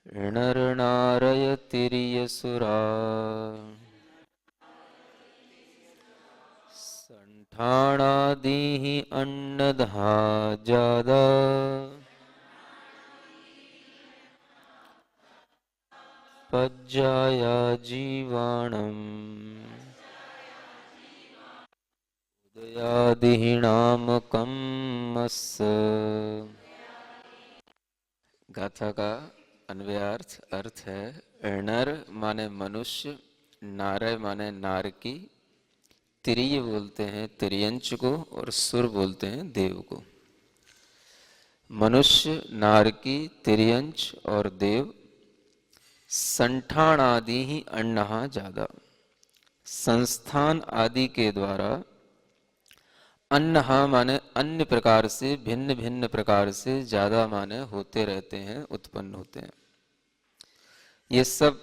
नरनारयतिर्यसुरा संठाणादिः अन्नधा जादा पज्जाया जीवाणम् उदयादिहीनामकं मस्स। गाथा का अन्वयार्थ अर्थ है नर माने मनुष्य, नारय माने नारकी, तिरिय बोलते हैं तिर्यंच को और सुर बोलते हैं देव को। मनुष्य, नारकी, तिर्यंच और देव संठान आदि ही अन्नहा ज्यादा, संस्थान आदि के द्वारा अन्नहा माने अन्य प्रकार से, भिन्न भिन्न प्रकार से, ज्यादा माने होते रहते हैं, उत्पन्न होते हैं। ये सब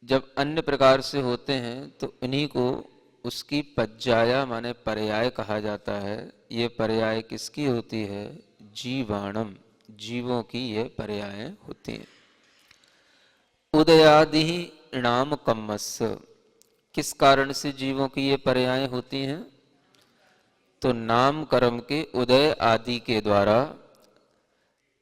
जब अन्य प्रकार से होते हैं तो इन्हीं को उसकी पज्जाया माने पर्याय कहा जाता है। ये पर्याय किसकी होती है? जीवाणम, जीवों की ये पर्याय होती हैं। उदयादि नाम कम्मस्स, किस कारण से जीवों की ये पर्याय होती हैं? तो नाम कर्म के उदय आदि के द्वारा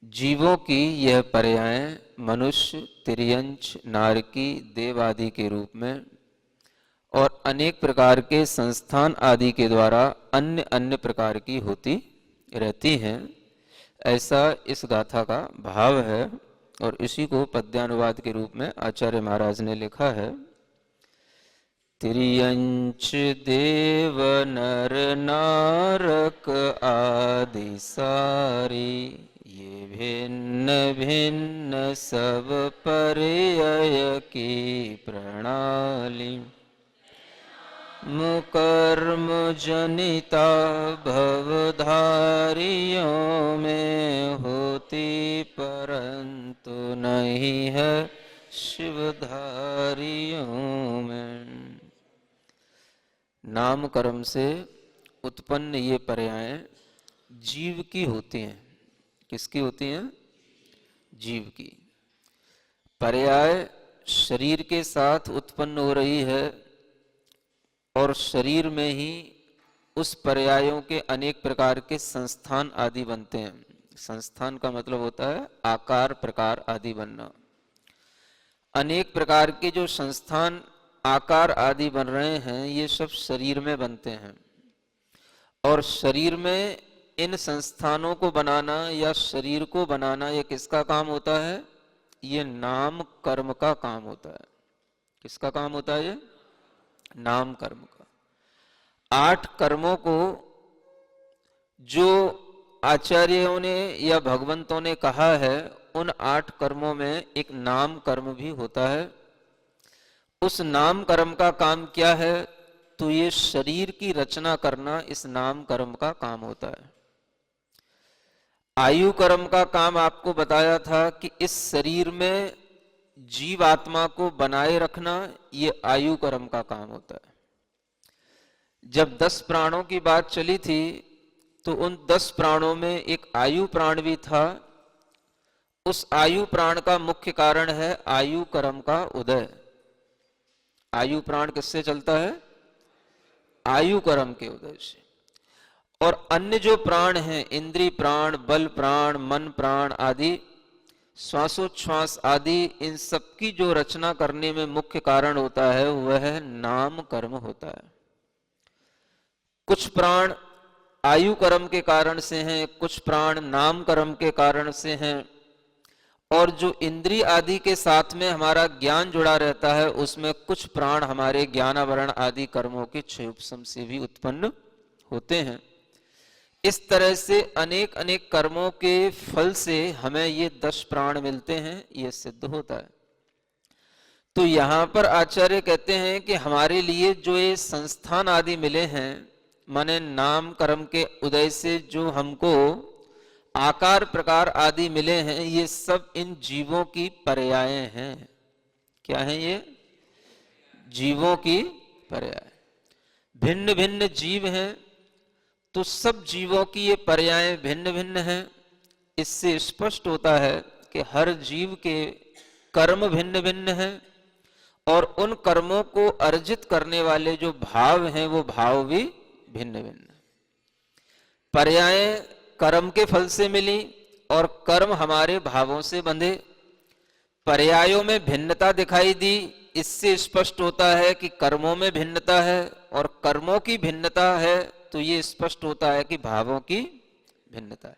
जीवों की यह पर्याय मनुष्य, तिर्यंच, नारकी, देव आदि के रूप में और अनेक प्रकार के संस्थान आदि के द्वारा अन्य अन्य प्रकार की होती रहती हैं। ऐसा इस गाथा का भाव है और इसी को पद्यानुवाद के रूप में आचार्य महाराज ने लिखा है। तिर्यंच देव नर नारक आदि सारी, ये भिन्न भिन्न सब पर्याय की प्रणाली, मुकर्म जनिता भवधारियों में होती, परंतु नहीं है शिवधारियों में। नाम कर्म से उत्पन्न ये पर्याय जीव की होती हैं। किसकी होती हैं? जीव की। पर्याय शरीर के साथ उत्पन्न हो रही है और शरीर में ही उस पर्यायों के अनेक प्रकार के संस्थान आदि बनते हैं। संस्थान का मतलब होता है आकार प्रकार आदि बनना। अनेक प्रकार के जो संस्थान आकार आदि बन रहे हैं ये सब शरीर में बनते हैं और शरीर में इन संस्थानों को बनाना या शरीर को बनाना ये किसका काम होता है? ये नाम कर्म का काम होता है। किसका काम होता है? ये नाम कर्म का। 8 कर्मों को जो आचार्यों ने या भगवंतों ने कहा है, उन 8 कर्मों में एक नाम कर्म भी होता है। उस नाम कर्म का काम क्या है? तो ये शरीर की रचना करना इस नाम कर्म का काम होता है। आयु कर्म का काम आपको बताया था कि इस शरीर में जीव आत्मा को बनाए रखना, ये आयु कर्म का काम होता है। जब 10 प्राणों की बात चली थी तो उन 10 प्राणों में एक आयु प्राण भी था। उस आयु प्राण का मुख्य कारण है आयु कर्म का उदय। आयु प्राण किससे चलता है? आयु कर्म के उदय से। और अन्य जो प्राण हैं, इंद्रिय प्राण, बल प्राण, मन प्राण आदि, श्वासोच्छ्वास आदि, इन सब की जो रचना करने में मुख्य कारण होता है वह नाम कर्म होता है। कुछ प्राण आयु कर्म के कारण से हैं, कुछ प्राण नाम कर्म के कारण से हैं और जो इंद्रिय आदि के साथ में हमारा ज्ञान जुड़ा रहता है उसमें कुछ प्राण हमारे ज्ञानावरण आदि कर्मों के क्षयोपशम से भी उत्पन्न होते हैं। इस तरह से अनेक अनेक कर्मों के फल से हमें ये 10 प्राण मिलते हैं, ये सिद्ध होता है। तो यहां पर आचार्य कहते हैं कि हमारे लिए जो ये संस्थान आदि मिले हैं, माने नाम कर्म के उदय से जो हमको आकार प्रकार आदि मिले हैं, ये सब इन जीवों की पर्याय हैं। क्या हैं ये? जीवों की पर्याय। भिन्न भिन्न जीव हैं तो सब जीवों की ये पर्याय भिन्न भिन्न हैं। इससे स्पष्ट होता है कि हर जीव के कर्म भिन्न भिन्न हैं और उन कर्मों को अर्जित करने वाले जो भाव हैं वो भाव भी भिन्न भिन्न। पर्याय कर्म के फल से मिली और कर्म हमारे भावों से बंधे। पर्यायों में भिन्नता दिखाई दी, इससे स्पष्ट होता है कि कर्मों में भिन्नता है, और कर्मों की भिन्नता है तो ये स्पष्ट होता है कि भावों की भिन्नता है।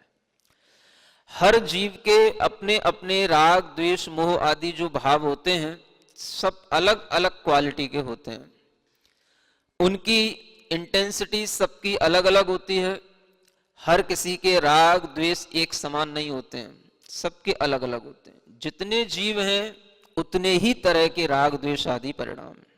हर जीव के अपने अपने राग द्वेष मोह आदि जो भाव होते हैं सब अलग अलग क्वालिटी के होते हैं, उनकी इंटेंसिटी सबकी अलग अलग होती है। हर किसी के राग द्वेष एक समान नहीं होते हैं, सबके अलग अलग होते हैं। जितने जीव हैं उतने ही तरह के राग द्वेष आदि परिणाम हैं,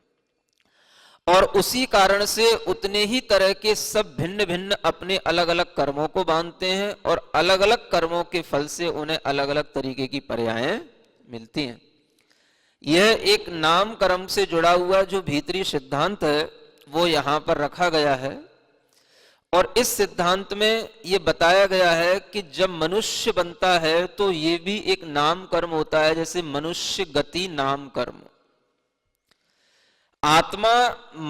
और उसी कारण से उतने ही तरह के सब भिन्न भिन्न अपने अलग अलग कर्मों को बांधते हैं, और अलग अलग कर्मों के फल से उन्हें अलग अलग तरीके की पर्यायें मिलती हैं। यह एक नाम कर्म से जुड़ा हुआ जो भीतरी सिद्धांत है वो यहां पर रखा गया है, और इस सिद्धांत में ये बताया गया है कि जब मनुष्य बनता है तो ये भी एक नाम कर्म होता है, जैसे मनुष्य गति नाम कर्म। आत्मा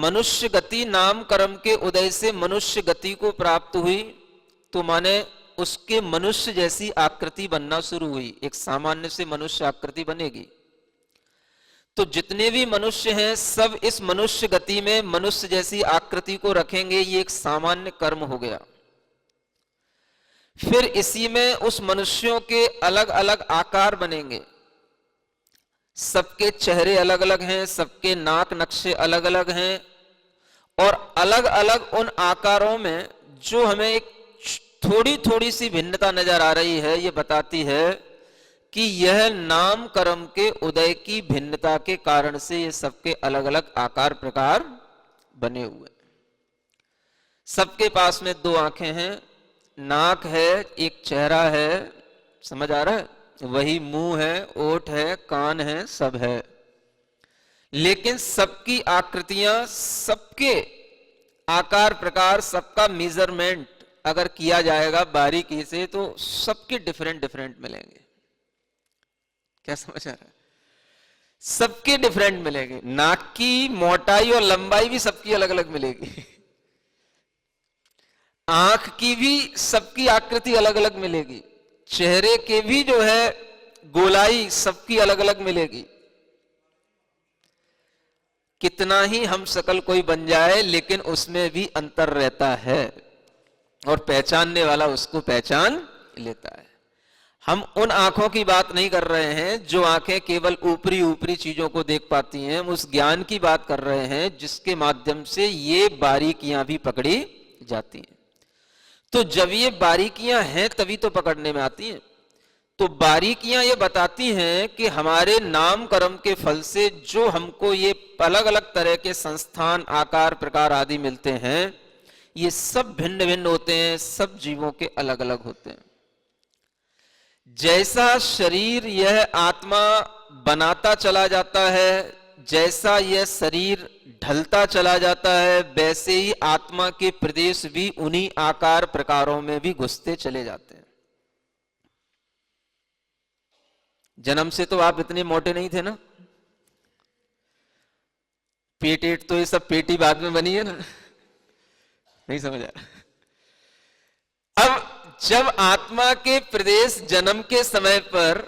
मनुष्य गति नाम कर्म के उदय से मनुष्य गति को प्राप्त हुई, तो माने उसके मनुष्य जैसी आकृति बनना शुरू हुई, एक सामान्य से मनुष्य आकृति बनेगी। तो जितने भी मनुष्य हैं सब इस मनुष्य गति में मनुष्य जैसी आकृति को रखेंगे, ये एक सामान्य कर्म हो गया। फिर इसी में उस मनुष्यों के अलग अलग आकार बनेंगे, सबके चेहरे अलग अलग हैं, सबके नाक नक्शे अलग अलग हैं, और अलग अलग उन आकारों में जो हमें एक थोड़ी थोड़ी सी भिन्नता नजर आ रही है, ये बताती है कि यह नाम कर्म के उदय की भिन्नता के कारण से ये सबके अलग अलग आकार प्रकार बने हुए। सबके पास में दो आंखें हैं, नाक है, एक चेहरा है, समझ आ रहा है, वही मुंह है, ओठ है, कान है, सब है, लेकिन सबकी आकृतियां, सबके आकार प्रकार, सबका मेजरमेंट अगर किया जाएगा बारीकी से तो सबके डिफरेंट डिफरेंट मिलेंगे। क्या समझ आ रहा है? सबके डिफरेंट मिलेंगे, नाक की मोटाई और लंबाई भी सबकी अलग अलग मिलेगी, आंख की भी सबकी आकृति अलग अलग मिलेगी, चेहरे के भी जो है गोलाई सबकी अलग अलग मिलेगी। कितना ही हम शकल कोई बन जाए लेकिन उसमें भी अंतर रहता है, और पहचानने वाला उसको पहचान लेता है। हम उन आंखों की बात नहीं कर रहे हैं जो आंखें केवल ऊपरी ऊपरी चीजों को देख पाती हैं, हम उस ज्ञान की बात कर रहे हैं जिसके माध्यम से ये बारीकियां भी पकड़ी जाती हैं। तो जब ये बारीकियां हैं तभी तो पकड़ने में आती हैं। तो बारीकियां ये बताती हैं कि हमारे नाम कर्म के फल से जो हमको ये अलग अलग तरह के संस्थान, आकार प्रकार आदि मिलते हैं, ये सब भिन्न भिन्न होते हैं, सब जीवों के अलग अलग होते हैं। जैसा शरीर यह आत्मा बनाता चला जाता है, जैसा यह शरीर ढलता चला जाता है, वैसे ही आत्मा के प्रदेश भी उन्हीं आकार प्रकारों में भी घुसते चले जाते हैं। जन्म से तो आप इतने मोटे नहीं थे ना, पेट तो ये सब पेटी बाद में बनी है ना, नहीं समझ आ रहा। अब जब आत्मा के प्रदेश जन्म के समय पर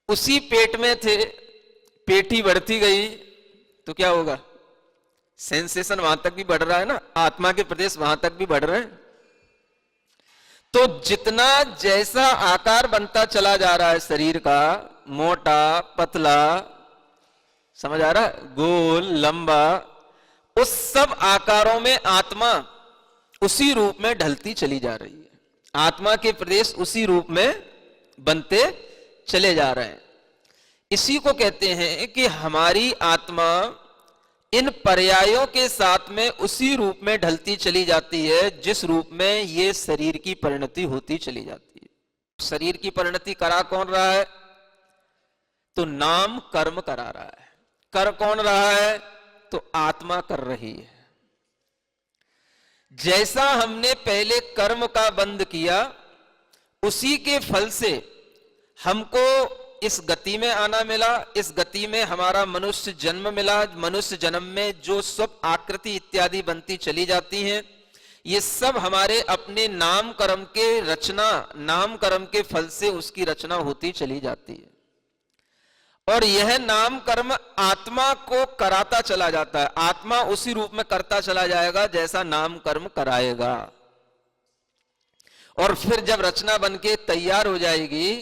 उसी पेट में थे, पेटी बढ़ती गई तो क्या होगा? सेंसेशन वहां तक भी बढ़ रहा है ना, आत्मा के प्रदेश वहां तक भी बढ़ रहे हैं। तो जितना जैसा आकार बनता चला जा रहा है शरीर का, मोटा पतला, समझ आ रहा है, गोल लंबा, उस सब आकारों में आत्मा उसी रूप में ढलती चली जा रही है। आत्मा के प्रदेश उसी रूप में बनते चले जा रहे हैं। इसी को कहते हैं कि हमारी आत्मा इन पर्यायों के साथ में उसी रूप में ढलती चली जाती है जिस रूप में ये शरीर की परिणति होती चली जाती है। शरीर की परिणति करा कौन रहा है? तो नाम कर्म करा रहा है। कर कौन रहा है? तो आत्मा कर रही है। जैसा हमने पहले कर्म का बंध किया, उसी के फल से हमको इस गति में आना मिला, इस गति में हमारा मनुष्य जन्म मिला, मनुष्य जन्म में जो सब आकृति इत्यादि बनती चली जाती हैं, ये सब हमारे अपने नाम कर्म के रचना, नाम कर्म के फल से उसकी रचना होती चली जाती है। और यह नाम कर्म आत्मा को कराता चला जाता है, आत्मा उसी रूप में करता चला जाएगा जैसा नाम कर्म कराएगा। और फिर जब रचना बनके तैयार हो जाएगी,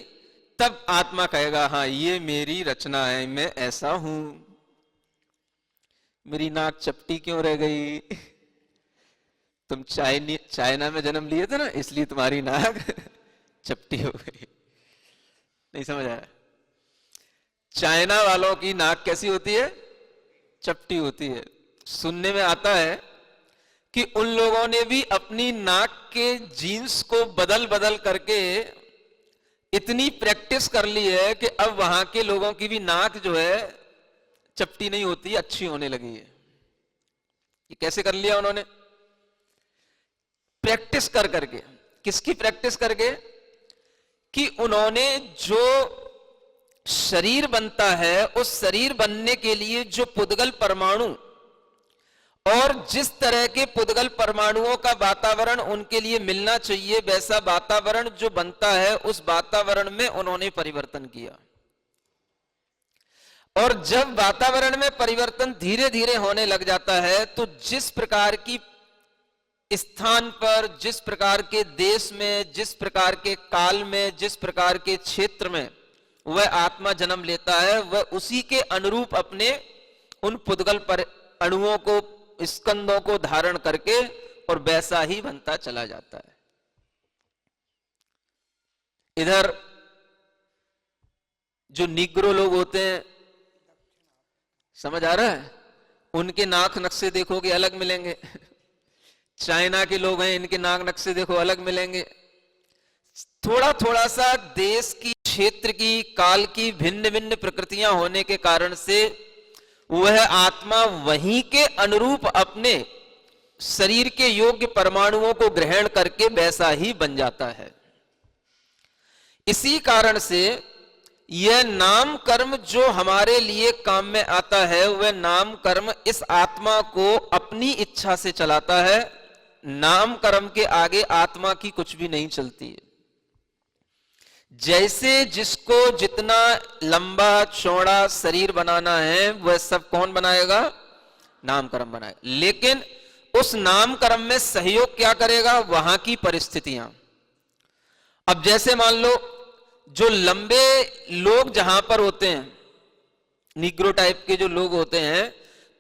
तब आत्मा कहेगा हाँ ये मेरी रचना है, मैं ऐसा हूं। मेरी नाक चपटी क्यों रह गई? तुम चाइना में जन्म लिए थे ना, इसलिए तुम्हारी नाक चपटी हो गई। नहीं समझ आया? चाइना वालों की नाक कैसी होती है? चपटी होती है। सुनने में आता है कि उन लोगों ने भी अपनी नाक के जीन्स को बदल बदल करके इतनी प्रैक्टिस कर ली है कि अब वहां के लोगों की भी नाक जो है चपटी नहीं होती, अच्छी होने लगी है। ये कैसे कर लिया उन्होंने? प्रैक्टिस कर करके। किसकी प्रैक्टिस करके? कि उन्होंने जो शरीर बनता है, उस शरीर बनने के लिए जो पुद्गल परमाणु और जिस तरह के पुद्गल परमाणुओं का वातावरण उनके लिए मिलना चाहिए, वैसा वातावरण जो बनता है, उस वातावरण में उन्होंने परिवर्तन किया। और जब वातावरण में परिवर्तन धीरे धीरे होने लग जाता है, तो जिस प्रकार की स्थान पर, जिस प्रकार के देश में, जिस प्रकार के काल में, जिस प्रकार के क्षेत्र में वह आत्मा जन्म लेता है, वह उसी के अनुरूप अपने उन पुद्गल पर अणुओं को, स्कंदों को धारण करके और वैसा ही बनता चला जाता है। इधर जो निग्रो लोग होते हैं, समझ आ रहा है? उनके नाक नक्शे देखोगे अलग मिलेंगे। चाइना के लोग हैं, इनके नाक नक्शे देखो अलग मिलेंगे। थोड़ा थोड़ा सा देश की, क्षेत्र की, काल की भिन्न भिन्न प्रकृतियां होने के कारण से वह आत्मा वहीं के अनुरूप अपने शरीर के योग्य परमाणुओं को ग्रहण करके वैसा ही बन जाता है। इसी कारण से यह नाम कर्म जो हमारे लिए काम में आता है, वह नाम कर्म इस आत्मा को अपनी इच्छा से चलाता है। नाम कर्म के आगे आत्मा की कुछ भी नहीं चलती है। जैसे जिसको जितना लंबा चौड़ा शरीर बनाना है, वह सब कौन बनाएगा? नाम कर्म बनाएगा। लेकिन उस नाम कर्म में सहयोग क्या करेगा? वहां की परिस्थितियां। अब जैसे मान लो जो लंबे लोग जहां पर होते हैं, निग्रो टाइप के जो लोग होते हैं,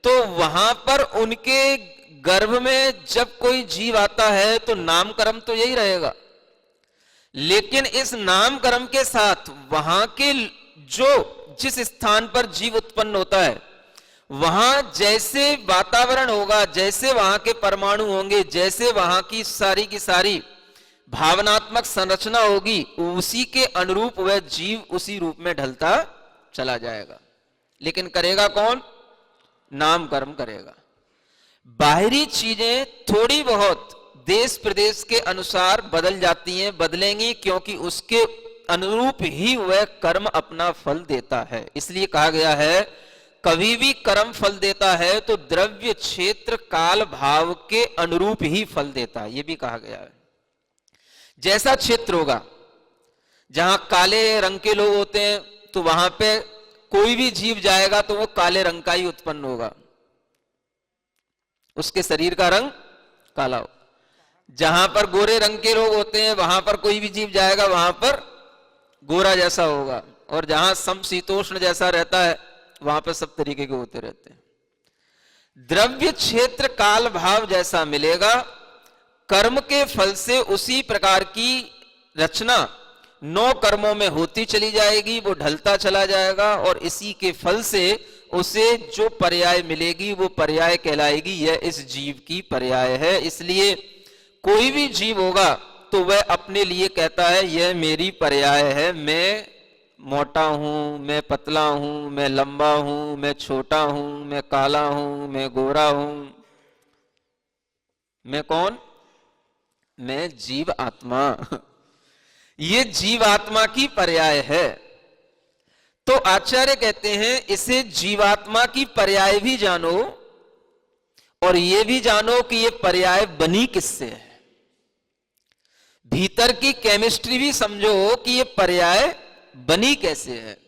तो वहां पर उनके गर्भ में जब कोई जीव आता है तो नाम कर्म तो यही रहेगा। लेकिन इस नाम कर्म के साथ वहां के जो जिस स्थान पर जीव उत्पन्न होता है, वहां जैसे वातावरण होगा, जैसे वहां के परमाणु होंगे, जैसे वहां की सारी भावनात्मक संरचना होगी, उसी के अनुरूप वह जीव उसी रूप में ढलता चला जाएगा। लेकिन करेगा कौन? नाम कर्म करेगा। बाहरी चीजें थोड़ी बहुत देश प्रदेश के अनुसार बदल जाती हैं, बदलेंगी, क्योंकि उसके अनुरूप ही वह कर्म अपना फल देता है। इसलिए कहा गया है, कभी भी कर्म फल देता है तो द्रव्य, क्षेत्र, काल, भाव के अनुरूप ही फल देता है। यह भी कहा गया है। जैसा क्षेत्र होगा, जहां काले रंग के लोग होते हैं, तो वहां पे कोई भी जीव जाएगा तो वो काले रंग का ही उत्पन्न होगा, उसके शरीर का रंग काला हो। जहां पर गोरे रंग के लोग होते हैं, वहां पर कोई भी जीव जाएगा, वहां पर गोरा जैसा होगा। और जहां समशीतोष्ण जैसा रहता है, वहां पर सब तरीके के होते रहते हैं। द्रव्य, क्षेत्र, काल, भाव जैसा मिलेगा, कर्म के फल से उसी प्रकार की रचना 9 कर्मों में होती चली जाएगी, वो ढलता चला जाएगा, और इसी के फल से उसे जो पर्याय मिलेगी वो पर्याय कहलाएगी। यह इस जीव की पर्याय है। इसलिए कोई भी जीव होगा तो वह अपने लिए कहता है, यह मेरी पर्याय है। मैं मोटा हूं, मैं पतला हूं, मैं लंबा हूं, मैं छोटा हूं, मैं काला हूं, मैं गोरा हूं। मैं कौन? मैं जीव आत्मा। ये जीवात्मा की पर्याय है। तो आचार्य कहते हैं इसे जीवात्मा की पर्याय भी जानो और ये भी जानो कि ये पर्याय बनी किससे है। भीतर की केमिस्ट्री भी समझो कि ये पर्याय बनी कैसे है।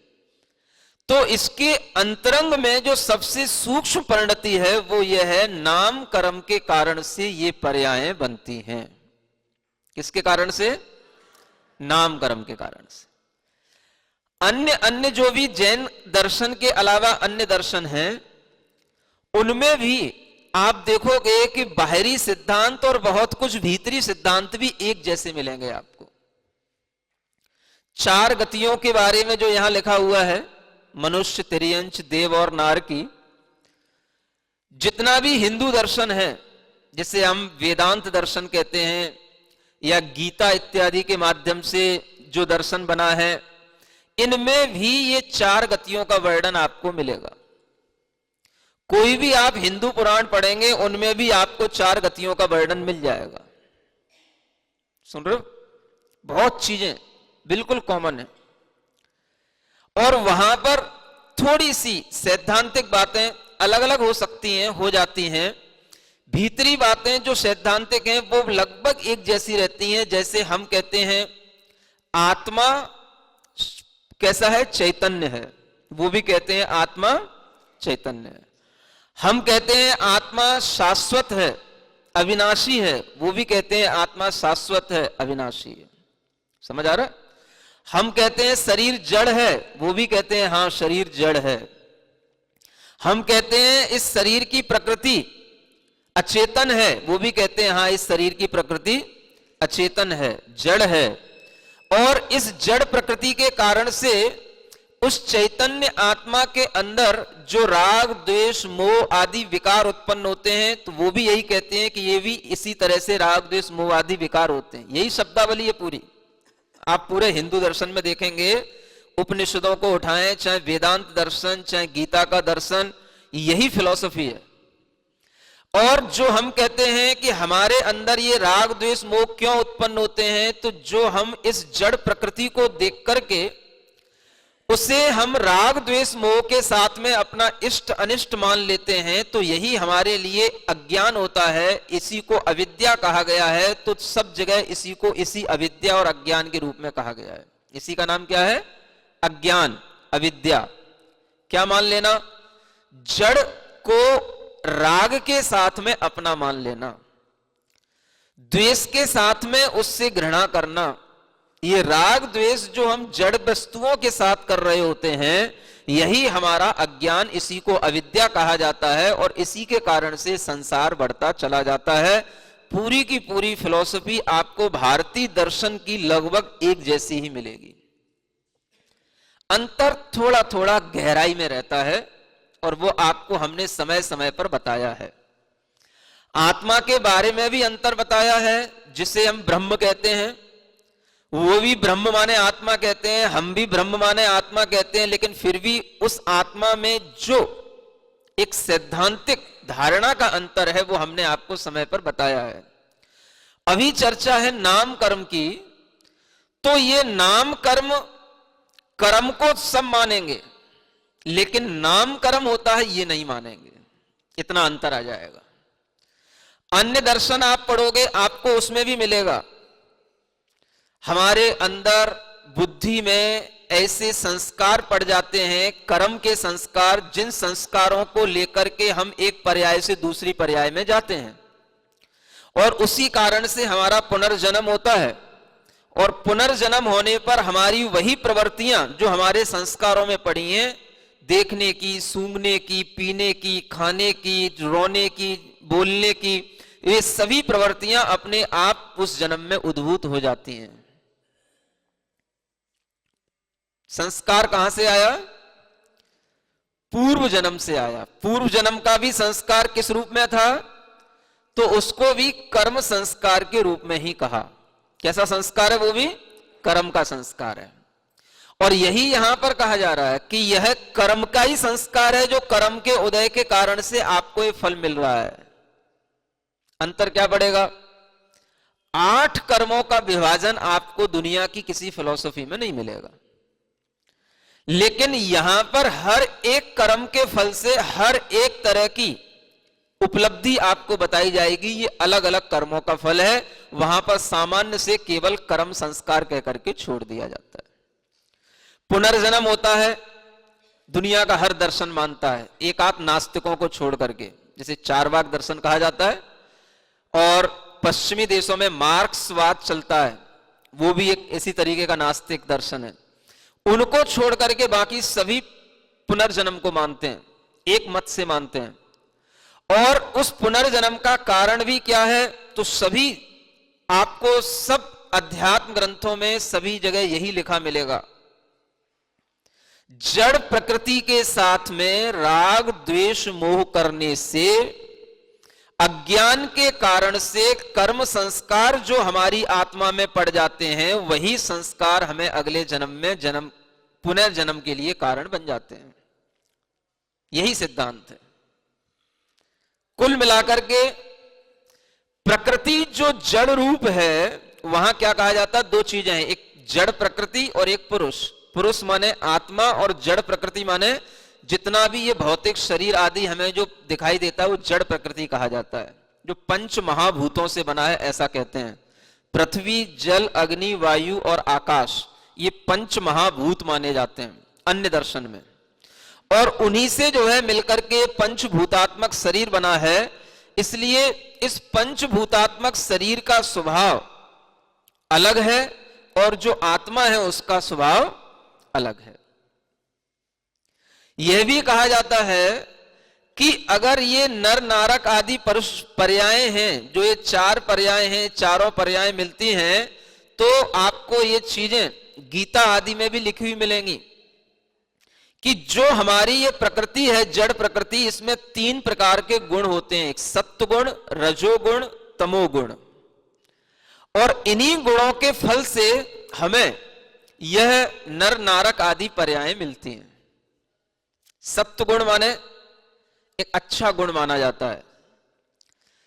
तो इसके अंतरंग में जो सबसे सूक्ष्म परिणति है वो ये है, नाम कर्म के कारण से ये पर्यायें बनती हैं। किसके कारण से? नाम कर्म के कारण से। अन्य अन्य जो भी जैन दर्शन के अलावा अन्य दर्शन हैं, उनमें भी आप देखोगे कि बाहरी सिद्धांत और बहुत कुछ भीतरी सिद्धांत भी एक जैसे मिलेंगे आपको। चार गतियों के बारे में जो यहां लिखा हुआ है, मनुष्य, तिर्यंच, देव और नार की, जितना भी हिंदू दर्शन है, जिसे हम वेदांत दर्शन कहते हैं या गीता इत्यादि के माध्यम से जो दर्शन बना है, इनमें भी ये चार गतियों का वर्णन आपको मिलेगा। कोई भी आप हिंदू पुराण पढ़ेंगे उनमें भी आपको चार गतियों का वर्णन मिल जाएगा। सुन रहे हो? बहुत चीजें बिल्कुल कॉमन है। और वहां पर थोड़ी सी सैद्धांतिक बातें अलग अलग हो सकती हैं, हो जाती हैं। भीतरी बातें जो सैद्धांतिक हैं वो लगभग एक जैसी रहती हैं। जैसे हम कहते हैं आत्मा कैसा है? चैतन्य है। वो भी कहते हैं आत्मा चैतन्य है। हम कहते हैं आत्मा शाश्वत है, अविनाशी है। वो भी कहते हैं आत्मा शाश्वत है, अविनाशी है। समझ आ रहा है? हम कहते हैं शरीर जड़ है, वो भी कहते हैं हां शरीर जड़ है। हम कहते हैं इस शरीर की प्रकृति अचेतन है, वो भी कहते हैं हां इस शरीर की प्रकृति अचेतन है, जड़ है। और इस जड़ प्रकृति के कारण से उस चैतन्य आत्मा के अंदर जो राग, द्वेष, मोह आदि विकार उत्पन्न होते हैं, तो वो भी यही कहते हैं कि ये भी इसी तरह से राग, द्वेष, मोह आदि विकार होते हैं। यही शब्दावली है पूरी। आप पूरे हिंदू दर्शन में देखेंगे, उपनिषदों को उठाएं, चाहे वेदांत दर्शन, चाहे गीता का दर्शन, यही फिलॉसफी है। और जो हम कहते हैं कि हमारे अंदर ये राग, द्वेष, मोह क्यों उत्पन्न होते हैं, तो जो हम इस जड़ प्रकृति को देख करके उसे हम राग, द्वेष, मोह के साथ में अपना इष्ट अनिष्ट मान लेते हैं, तो यही हमारे लिए अज्ञान होता है। इसी को अविद्या कहा गया है। तो सब जगह इसी को इसी अविद्या और अज्ञान के रूप में कहा गया है। इसी का नाम क्या है? अज्ञान, अविद्या। क्या मान लेना? जड़ को राग के साथ में अपना मान लेना, द्वेष के साथ में उससे घृणा करना। ये राग द्वेष जो हम जड़ वस्तुओं के साथ कर रहे होते हैं, यही हमारा अज्ञान, इसी को अविद्या कहा जाता है। और इसी के कारण से संसार बढ़ता चला जाता है। पूरी की पूरी फिलॉसफी आपको भारतीय दर्शन की लगभग एक जैसी ही मिलेगी। अंतर थोड़ा थोड़ा गहराई में रहता है और वो आपको हमने समय समय पर बताया है। आत्मा के बारे में भी अंतर बताया है, जिसे हम ब्रह्म कहते हैं। वो भी ब्रह्म माने आत्मा कहते हैं, हम भी ब्रह्म माने आत्मा कहते हैं। लेकिन फिर भी उस आत्मा में जो एक सैद्धांतिक धारणा का अंतर है, वो हमने आपको समय पर बताया है। अभी चर्चा है नाम कर्म की। तो ये नाम कर्म, कर्म को सब मानेंगे, लेकिन नाम कर्म होता है ये नहीं मानेंगे। इतना अंतर आ जाएगा। अन्य दर्शन आप पढ़ोगे, आपको उसमें भी मिलेगा। हमारे अंदर बुद्धि में ऐसे संस्कार पड़ जाते हैं, कर्म के संस्कार, जिन संस्कारों को लेकर के हम एक पर्याय से दूसरी पर्याय में जाते हैं। और उसी कारण से हमारा पुनर्जन्म होता है। और पुनर्जन्म होने पर हमारी वही प्रवृत्तियां जो हमारे संस्कारों में पड़ी हैं, देखने की, सूंघने की, पीने की, खाने की, रोने की, बोलने की, ये सभी प्रवृत्तियां अपने आप उस जन्म में उद्भूत हो जाती हैं। संस्कार कहां से आया? पूर्व जन्म से आया। पूर्व जन्म का भी संस्कार किस रूप में था? तो उसको भी कर्म संस्कार के रूप में ही कहा। कैसा संस्कार है? वो भी कर्म का संस्कार है। और यही यहां पर कहा जा रहा है कि यह कर्म का ही संस्कार है, जो कर्म के उदय के कारण से आपको ये फल मिल रहा है। अंतर क्या पड़ेगा? 8 कर्मों का विभाजन आपको दुनिया की किसी फिलॉसफी में नहीं मिलेगा, लेकिन यहां पर हर एक कर्म के फल से हर एक तरह की उपलब्धि आपको बताई जाएगी। ये अलग अलग कर्मों का फल है। वहां पर सामान्य से केवल कर्म संस्कार कह करके छोड़ दिया जाता है। पुनर्जन्म होता है, दुनिया का हर दर्शन मानता है, एक आध नास्तिकों को छोड़ करके, जिसे चारवाक दर्शन कहा जाता है। और पश्चिमी देशों में मार्क्सवाद चलता है, वो भी एक इसी तरीके का नास्तिक दर्शन है। उनको छोड़ करके बाकी सभी पुनर्जन्म को मानते हैं, एक मत से मानते हैं। और उस पुनर्जन्म का कारण भी क्या है, तो सभी आपको सब अध्यात्म ग्रंथों में सभी जगह यही लिखा मिलेगा, जड़ प्रकृति के साथ में राग द्वेष मोह करने से, अज्ञान के कारण से कर्म संस्कार जो हमारी आत्मा में पड़ जाते हैं, वही संस्कार हमें अगले जन्म में पुनर्जन्म के लिए कारण बन जाते हैं। यही सिद्धांत है। कुल मिलाकर के प्रकृति जो जड़ रूप है, वहां क्या कहा जाता है, दो चीजें हैं, एक जड़ प्रकृति और एक पुरुष। पुरुष माने आत्मा और जड़ प्रकृति माने जितना भी ये भौतिक शरीर आदि हमें जो दिखाई देता है वो जड़ प्रकृति कहा जाता है, जो पंच महाभूतों से बना है, ऐसा कहते हैं। पृथ्वी, जल, अग्नि, वायु और आकाश, ये पंच महाभूत माने जाते हैं अन्य दर्शन में। और उन्हीं से जो है मिलकर के पंचभूतात्मक शरीर बना है। इसलिए इस पंचभूतात्मक शरीर का स्वभाव अलग है और जो आत्मा है उसका स्वभाव अलग है। यह भी कहा जाता है कि अगर ये नर नारक आदि पर्याय हैं, जो ये 4 पर्याय हैं, चारों पर्याय मिलती हैं, तो आपको ये चीजें गीता आदि में भी लिखी हुई मिलेंगी कि जो हमारी ये प्रकृति है, जड़ प्रकृति, इसमें 3 प्रकार के गुण होते हैं, एक सत्वगुण, रजोगुण, तमोगुण। और इन्हीं गुणों के फल से हमें यह नर नारक आदि पर्याय मिलती हैं। सत्वगुण माने एक अच्छा गुण माना जाता है।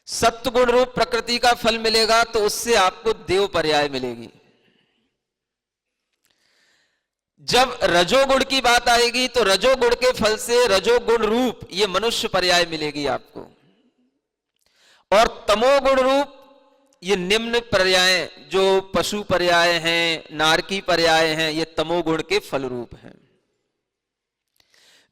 सत्वगुण रूप प्रकृति का फल मिलेगा तो उससे आपको देव पर्याय मिलेगी। जब रजोगुण की बात आएगी तो रजोगुण के फल से रजोगुण रूप ये मनुष्य पर्याय मिलेगी आपको। और तमोगुण रूप ये निम्न पर्याय जो पशु पर्याय हैं, नारकी पर्याय हैं, ये तमोगुण के फल रूप हैं।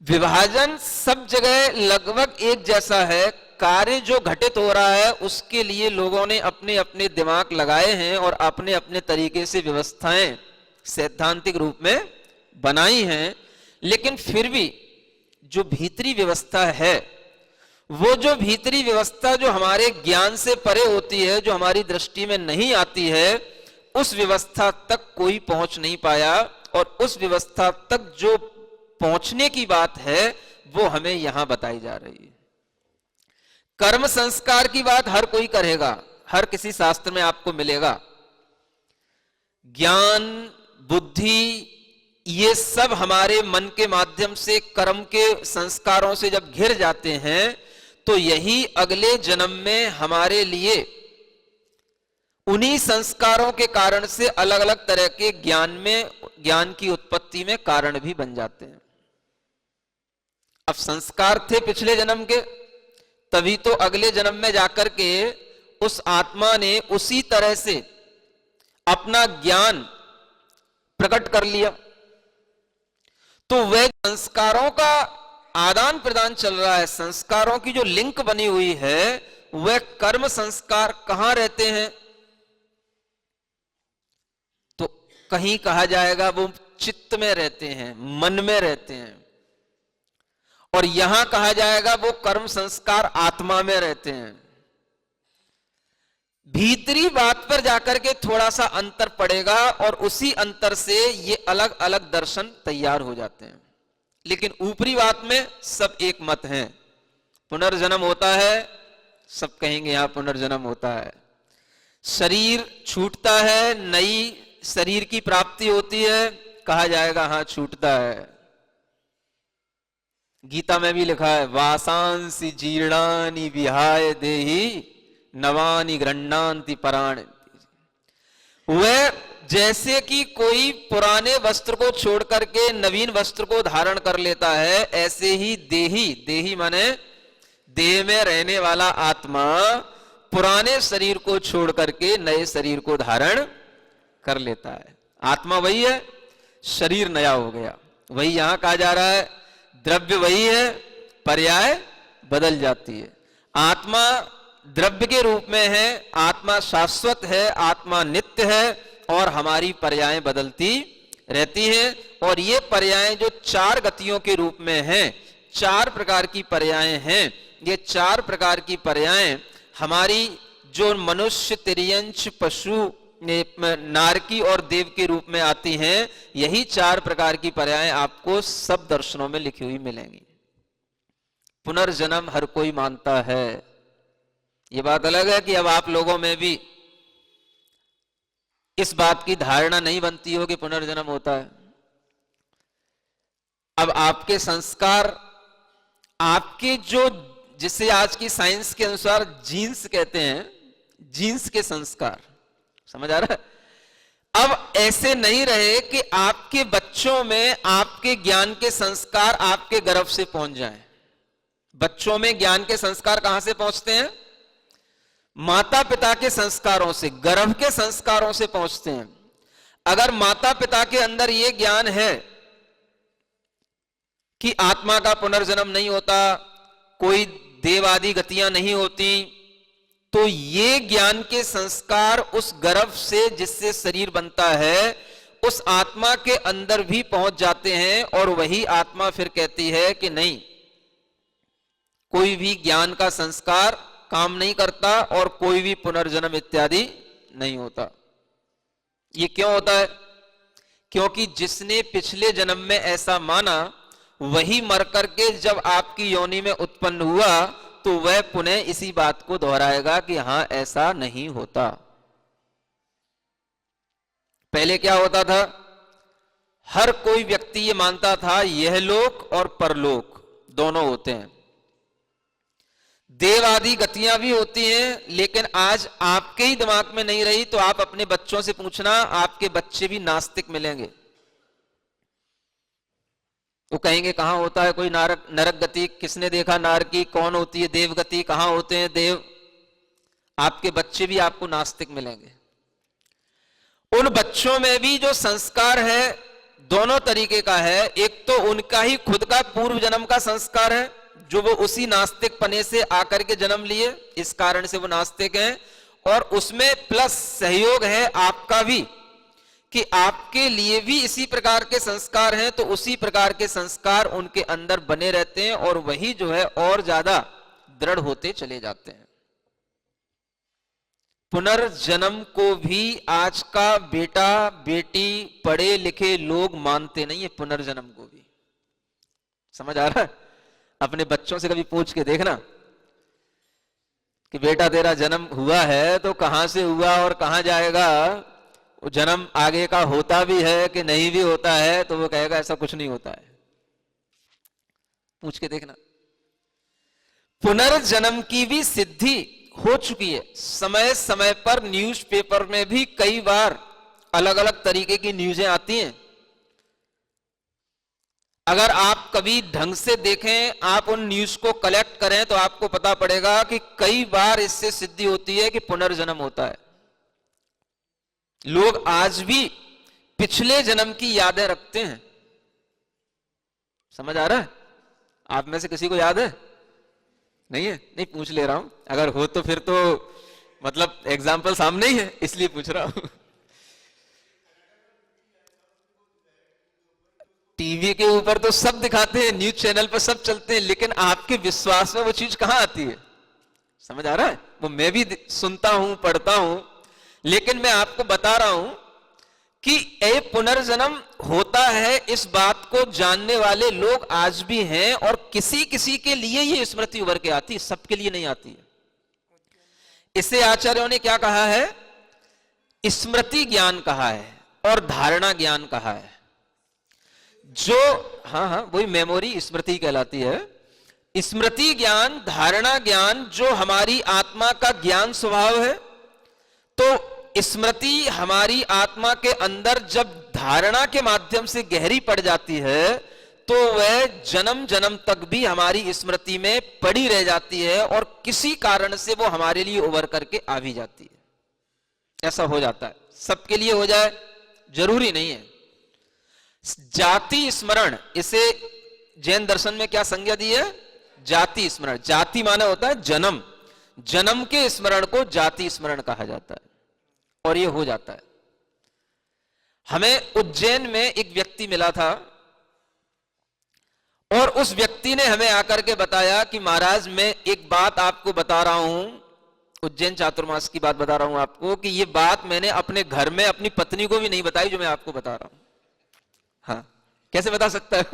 विभाजन सब जगह लगभग एक जैसा है। कार्य जो घटित हो रहा है उसके लिए लोगों ने अपने अपने दिमाग लगाए हैं और अपने अपने तरीके से व्यवस्थाएं सैद्धांतिक रूप में बनाई हैं। लेकिन फिर भी जो भीतरी व्यवस्था है, वो जो भीतरी व्यवस्था जो हमारे ज्ञान से परे होती है, जो हमारी दृष्टि में नहीं आती है, उस व्यवस्था तक कोई पहुंच नहीं पाया। और उस व्यवस्था तक जो पहुंचने की बात है वो हमें यहां बताई जा रही है। कर्म संस्कार की बात हर कोई करेगा, हर किसी शास्त्र में आपको मिलेगा। ज्ञान, बुद्धि, ये सब हमारे मन के माध्यम से कर्म के संस्कारों से जब घिर जाते हैं तो यही अगले जन्म में हमारे लिए उन्हीं संस्कारों के कारण से अलग अलग तरह के ज्ञान की उत्पत्ति में कारण भी बन जाते हैं। अब संस्कार थे पिछले जन्म के, तभी तो अगले जन्म में जाकर के उस आत्मा ने उसी तरह से अपना ज्ञान प्रकट कर लिया। तो वह संस्कारों का आदान प्रदान चल रहा है, संस्कारों की जो लिंक बनी हुई है, वह कर्म संस्कार कहां रहते हैं, तो कहीं कहा जाएगा वो चित्त में रहते हैं, मन में रहते हैं। और यहां कहा जाएगा वो कर्म संस्कार आत्मा में रहते हैं। भीतरी बात पर जाकर के थोड़ा सा अंतर पड़ेगा और उसी अंतर से ये अलग अलग दर्शन तैयार हो जाते हैं। लेकिन ऊपरी बात में सब एक मत है, पुनर्जन्म होता है, सब कहेंगे यहां पुनर्जन्म होता है। शरीर छूटता है, नई शरीर की प्राप्ति होती है, कहा जाएगा हां छूटता है। गीता में भी लिखा है, वासांसी जीर्णानि विहाय देहि नवानि गृह्णान्ति पराणि। वह जैसे कि कोई पुराने वस्त्र को छोड़ करके नवीन वस्त्र को धारण कर लेता है, ऐसे ही देही माने देह में रहने वाला आत्मा पुराने शरीर को छोड़ करके नए शरीर को धारण कर लेता है। आत्मा वही है, शरीर नया हो गया। वही यहां कहा जा रहा है, द्रव्य वही है, पर्याय बदल जाती है। आत्मा द्रव्य के रूप में है, आत्मा शाश्वत है, आत्मा नित्य है, और हमारी पर्यायें बदलती रहती हैं। और ये पर्यायें जो चार गतियों के रूप में हैं, चार प्रकार की पर्यायें हैं। ये चार प्रकार की पर्यायें हमारी जो मनुष्य, तिर्यंच, पशु, नारकी और देव के रूप में आती हैं, यही चार प्रकार की पर्यायें आपको सब दर्शनों में लिखी हुई मिलेंगी। पुनर्जन्म हर कोई मानता है। ये बात अलग है कि अब आप लोगों में भी इस बात की धारणा नहीं बनती हो कि पुनर्जन्म होता है। अब आपके संस्कार, आपके जो, जिसे आज की साइंस के अनुसार जीन्स कहते हैं, जीन्स के संस्कार, समझ आ रहा है? अब ऐसे नहीं रहे कि आपके बच्चों में आपके ज्ञान के संस्कार आपके गर्भ से पहुंच जाएं। बच्चों में ज्ञान के संस्कार कहां से पहुंचते हैं? माता पिता के संस्कारों से, गर्भ के संस्कारों से पहुंचते हैं। अगर माता पिता के अंदर यह ज्ञान है कि आत्मा का पुनर्जन्म नहीं होता, कोई देव आदि गतियां नहीं होती, तो ये ज्ञान के संस्कार उस गर्भ से जिससे शरीर बनता है, उस आत्मा के अंदर भी पहुंच जाते हैं। और वही आत्मा फिर कहती है कि नहीं, कोई भी ज्ञान का संस्कार काम नहीं करता और कोई भी पुनर्जन्म इत्यादि नहीं होता। ये क्यों होता है? क्योंकि जिसने पिछले जन्म में ऐसा माना, वही मर करके जब आपकी योनि में उत्पन्न हुआ, तो वह पुनः इसी बात को दोहराएगा कि हां ऐसा नहीं होता। पहले क्या होता था? हर कोई व्यक्ति ये मानता था यह लोक और परलोक दोनों होते हैं, देव आदि गतियां भी होती हैं। लेकिन आज आपके ही दिमाग में नहीं रही तो आप अपने बच्चों से पूछना, आपके बच्चे भी नास्तिक मिलेंगे। वो कहेंगे कहां होता है कोई नरक गति, किसने देखा नारकी, कौन होती है देव गति, कहां होते हैं देव? आपके बच्चे भी आपको नास्तिक मिलेंगे। उन बच्चों में भी जो संस्कार है दोनों तरीके का है। एक तो उनका ही खुद का पूर्व जन्म का संस्कार है, जो वो उसी नास्तिक पने से आकर के जन्म लिए, इस कारण से वो नास्तिक हैं। और उसमें प्लस सहयोग है आपका भी, कि आपके लिए भी इसी प्रकार के संस्कार हैं, तो उसी प्रकार के संस्कार उनके अंदर बने रहते हैं और वही जो है और ज्यादा दृढ़ होते चले जाते हैं। पुनर्जन्म को भी आज का बेटा बेटी पढ़े लिखे लोग मानते नहीं है। पुनर्जन्म को भी समझ आ रहा है? अपने बच्चों से कभी पूछ के देखना कि बेटा तेरा जन्म हुआ है तो कहां से हुआ और कहां जाएगा। वो जन्म आगे का होता भी है कि नहीं भी होता है, तो वो कहेगा ऐसा कुछ नहीं होता है। पूछ के देखना। पुनर्जन्म की भी सिद्धि हो चुकी है। समय समय पर न्यूज़पेपर में भी कई बार अलग अलग तरीके की न्यूज़ें आती हैं। अगर आप कभी ढंग से देखें, आप उन न्यूज को कलेक्ट करें, तो आपको पता पड़ेगा कि कई बार इससे सिद्धि होती है कि पुनर्जन्म होता है। लोग आज भी पिछले जन्म की यादें रखते हैं। समझ आ रहा है? आप में से किसी को याद है? नहीं है? नहीं, पूछ ले रहा हूं। अगर हो तो फिर तो मतलब एग्जाम्पल सामने ही है, इसलिए पूछ रहा हूं। टीवी के ऊपर तो सब दिखाते हैं, न्यूज चैनल पर सब चलते हैं, लेकिन आपके विश्वास में वो चीज कहां आती है? समझ आ रहा है? वो मैं भी सुनता हूं, पढ़ता हूं, लेकिन मैं आपको बता रहा हूं कि ये पुनर्जन्म होता है, इस बात को जानने वाले लोग आज भी हैं। और किसी किसी के लिए ये स्मृति उभर के आती है, सबके लिए नहीं आती है। इसे आचार्यों ने क्या कहा है? स्मृति ज्ञान कहा है और धारणा ज्ञान कहा है। जो हाँ वही मेमोरी स्मृति कहलाती है। स्मृति ज्ञान, धारणा ज्ञान जो हमारी आत्मा का ज्ञान स्वभाव है, तो स्मृति हमारी आत्मा के अंदर जब धारणा के माध्यम से गहरी पड़ जाती है तो वह जन्म जन्म तक भी हमारी स्मृति में पड़ी रह जाती है और किसी कारण से वो हमारे लिए उभर करके आ भी जाती है। ऐसा हो जाता है, सबके लिए हो जाए जरूरी नहीं है। जाति स्मरण, इसे जैन दर्शन में क्या संज्ञा दी है? जाति स्मरण। जाति माने होता है जन्म, जन्म के स्मरण को जाति स्मरण कहा जाता है और ये हो जाता है। हमें उज्जैन में एक व्यक्ति मिला था और उस व्यक्ति ने हमें आकर के बताया कि महाराज मैं एक बात आपको बता रहा हूं, उज्जैन चातुर्मास की बात बता रहा हूं आपको, कि ये बात मैंने अपने घर में अपनी पत्नी को भी नहीं बताई जो मैं आपको बता रहा हूं। हाँ, कैसे बता सकता है?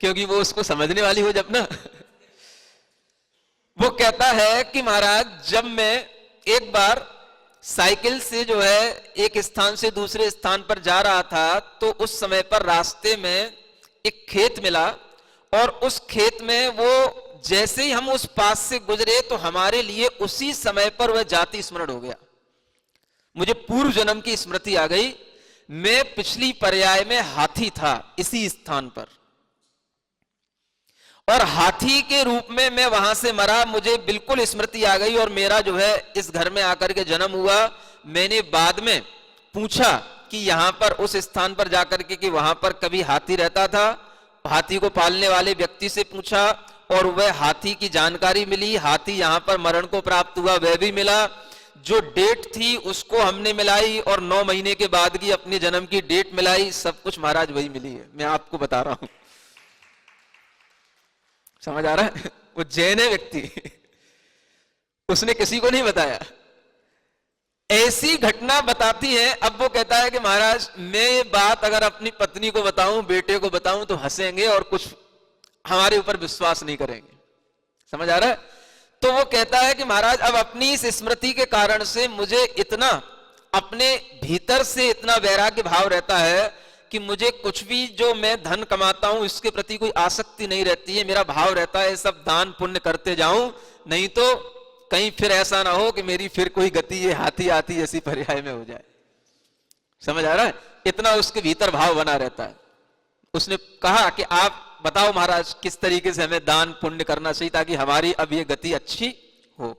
क्योंकि वो उसको समझने वाली हो जब ना। वो कहता है कि महाराज जब मैं एक बार साइकिल से जो है एक स्थान से दूसरे स्थान पर जा रहा था तो उस समय पर रास्ते में एक खेत मिला और उस खेत में वो जैसे ही हम उस पास से गुजरे तो हमारे लिए उसी समय पर वह जाति स्मरण हो गया। मुझे पूर्व जन्म की स्मृति आ गई। मैं पिछली पर्याय में हाथी था इसी स्थान पर और हाथी के रूप में मैं वहां से मरा। मुझे बिल्कुल स्मृति आ गई और मेरा जो है इस घर में आकर के जन्म हुआ। मैंने बाद में पूछा कि यहां पर उस स्थान पर जाकर के कि वहां पर कभी हाथी रहता था। हाथी को पालने वाले व्यक्ति से पूछा और वह हाथी की जानकारी मिली। हाथी यहां पर मरण को प्राप्त हुआ वह भी मिला। जो डेट थी उसको हमने मिलाई और 9 महीने के बाद की अपने जन्म की डेट मिलाई। सब कुछ महाराज वही मिली है, मैं आपको बता रहा हूं। समझ आ रहा है? वो जैन है व्यक्ति, उसने किसी को नहीं बताया। ऐसी घटना बताती है। अब वो कहता है कि महाराज मैं ये बात अगर अपनी पत्नी को बताऊं, बेटे को बताऊं तो हंसेंगे और कुछ हमारे ऊपर विश्वास नहीं करेंगे। समझ आ रहा है? तो वो कहता है कि महाराज अब अपनी इस स्मृति के कारण से मुझे इतना अपने भीतर से इतना वैराग्य भाव रहता है कि मुझे कुछ भी जो मैं धन कमाता हूं इसके प्रति कोई आसक्ति नहीं रहती है। मेरा भाव रहता है सब दान पुण्य करते जाऊं, नहीं तो कहीं फिर ऐसा ना हो कि मेरी फिर कोई गति ये हाथी आती ऐसी पर्याय में हो जाए। समझ आ रहा है? इतना उसके भीतर भाव बना रहता है। उसने कहा कि आप बताओ महाराज किस तरीके से हमें दान पुण्य करना चाहिए ताकि हमारी अब ये गति अच्छी हो।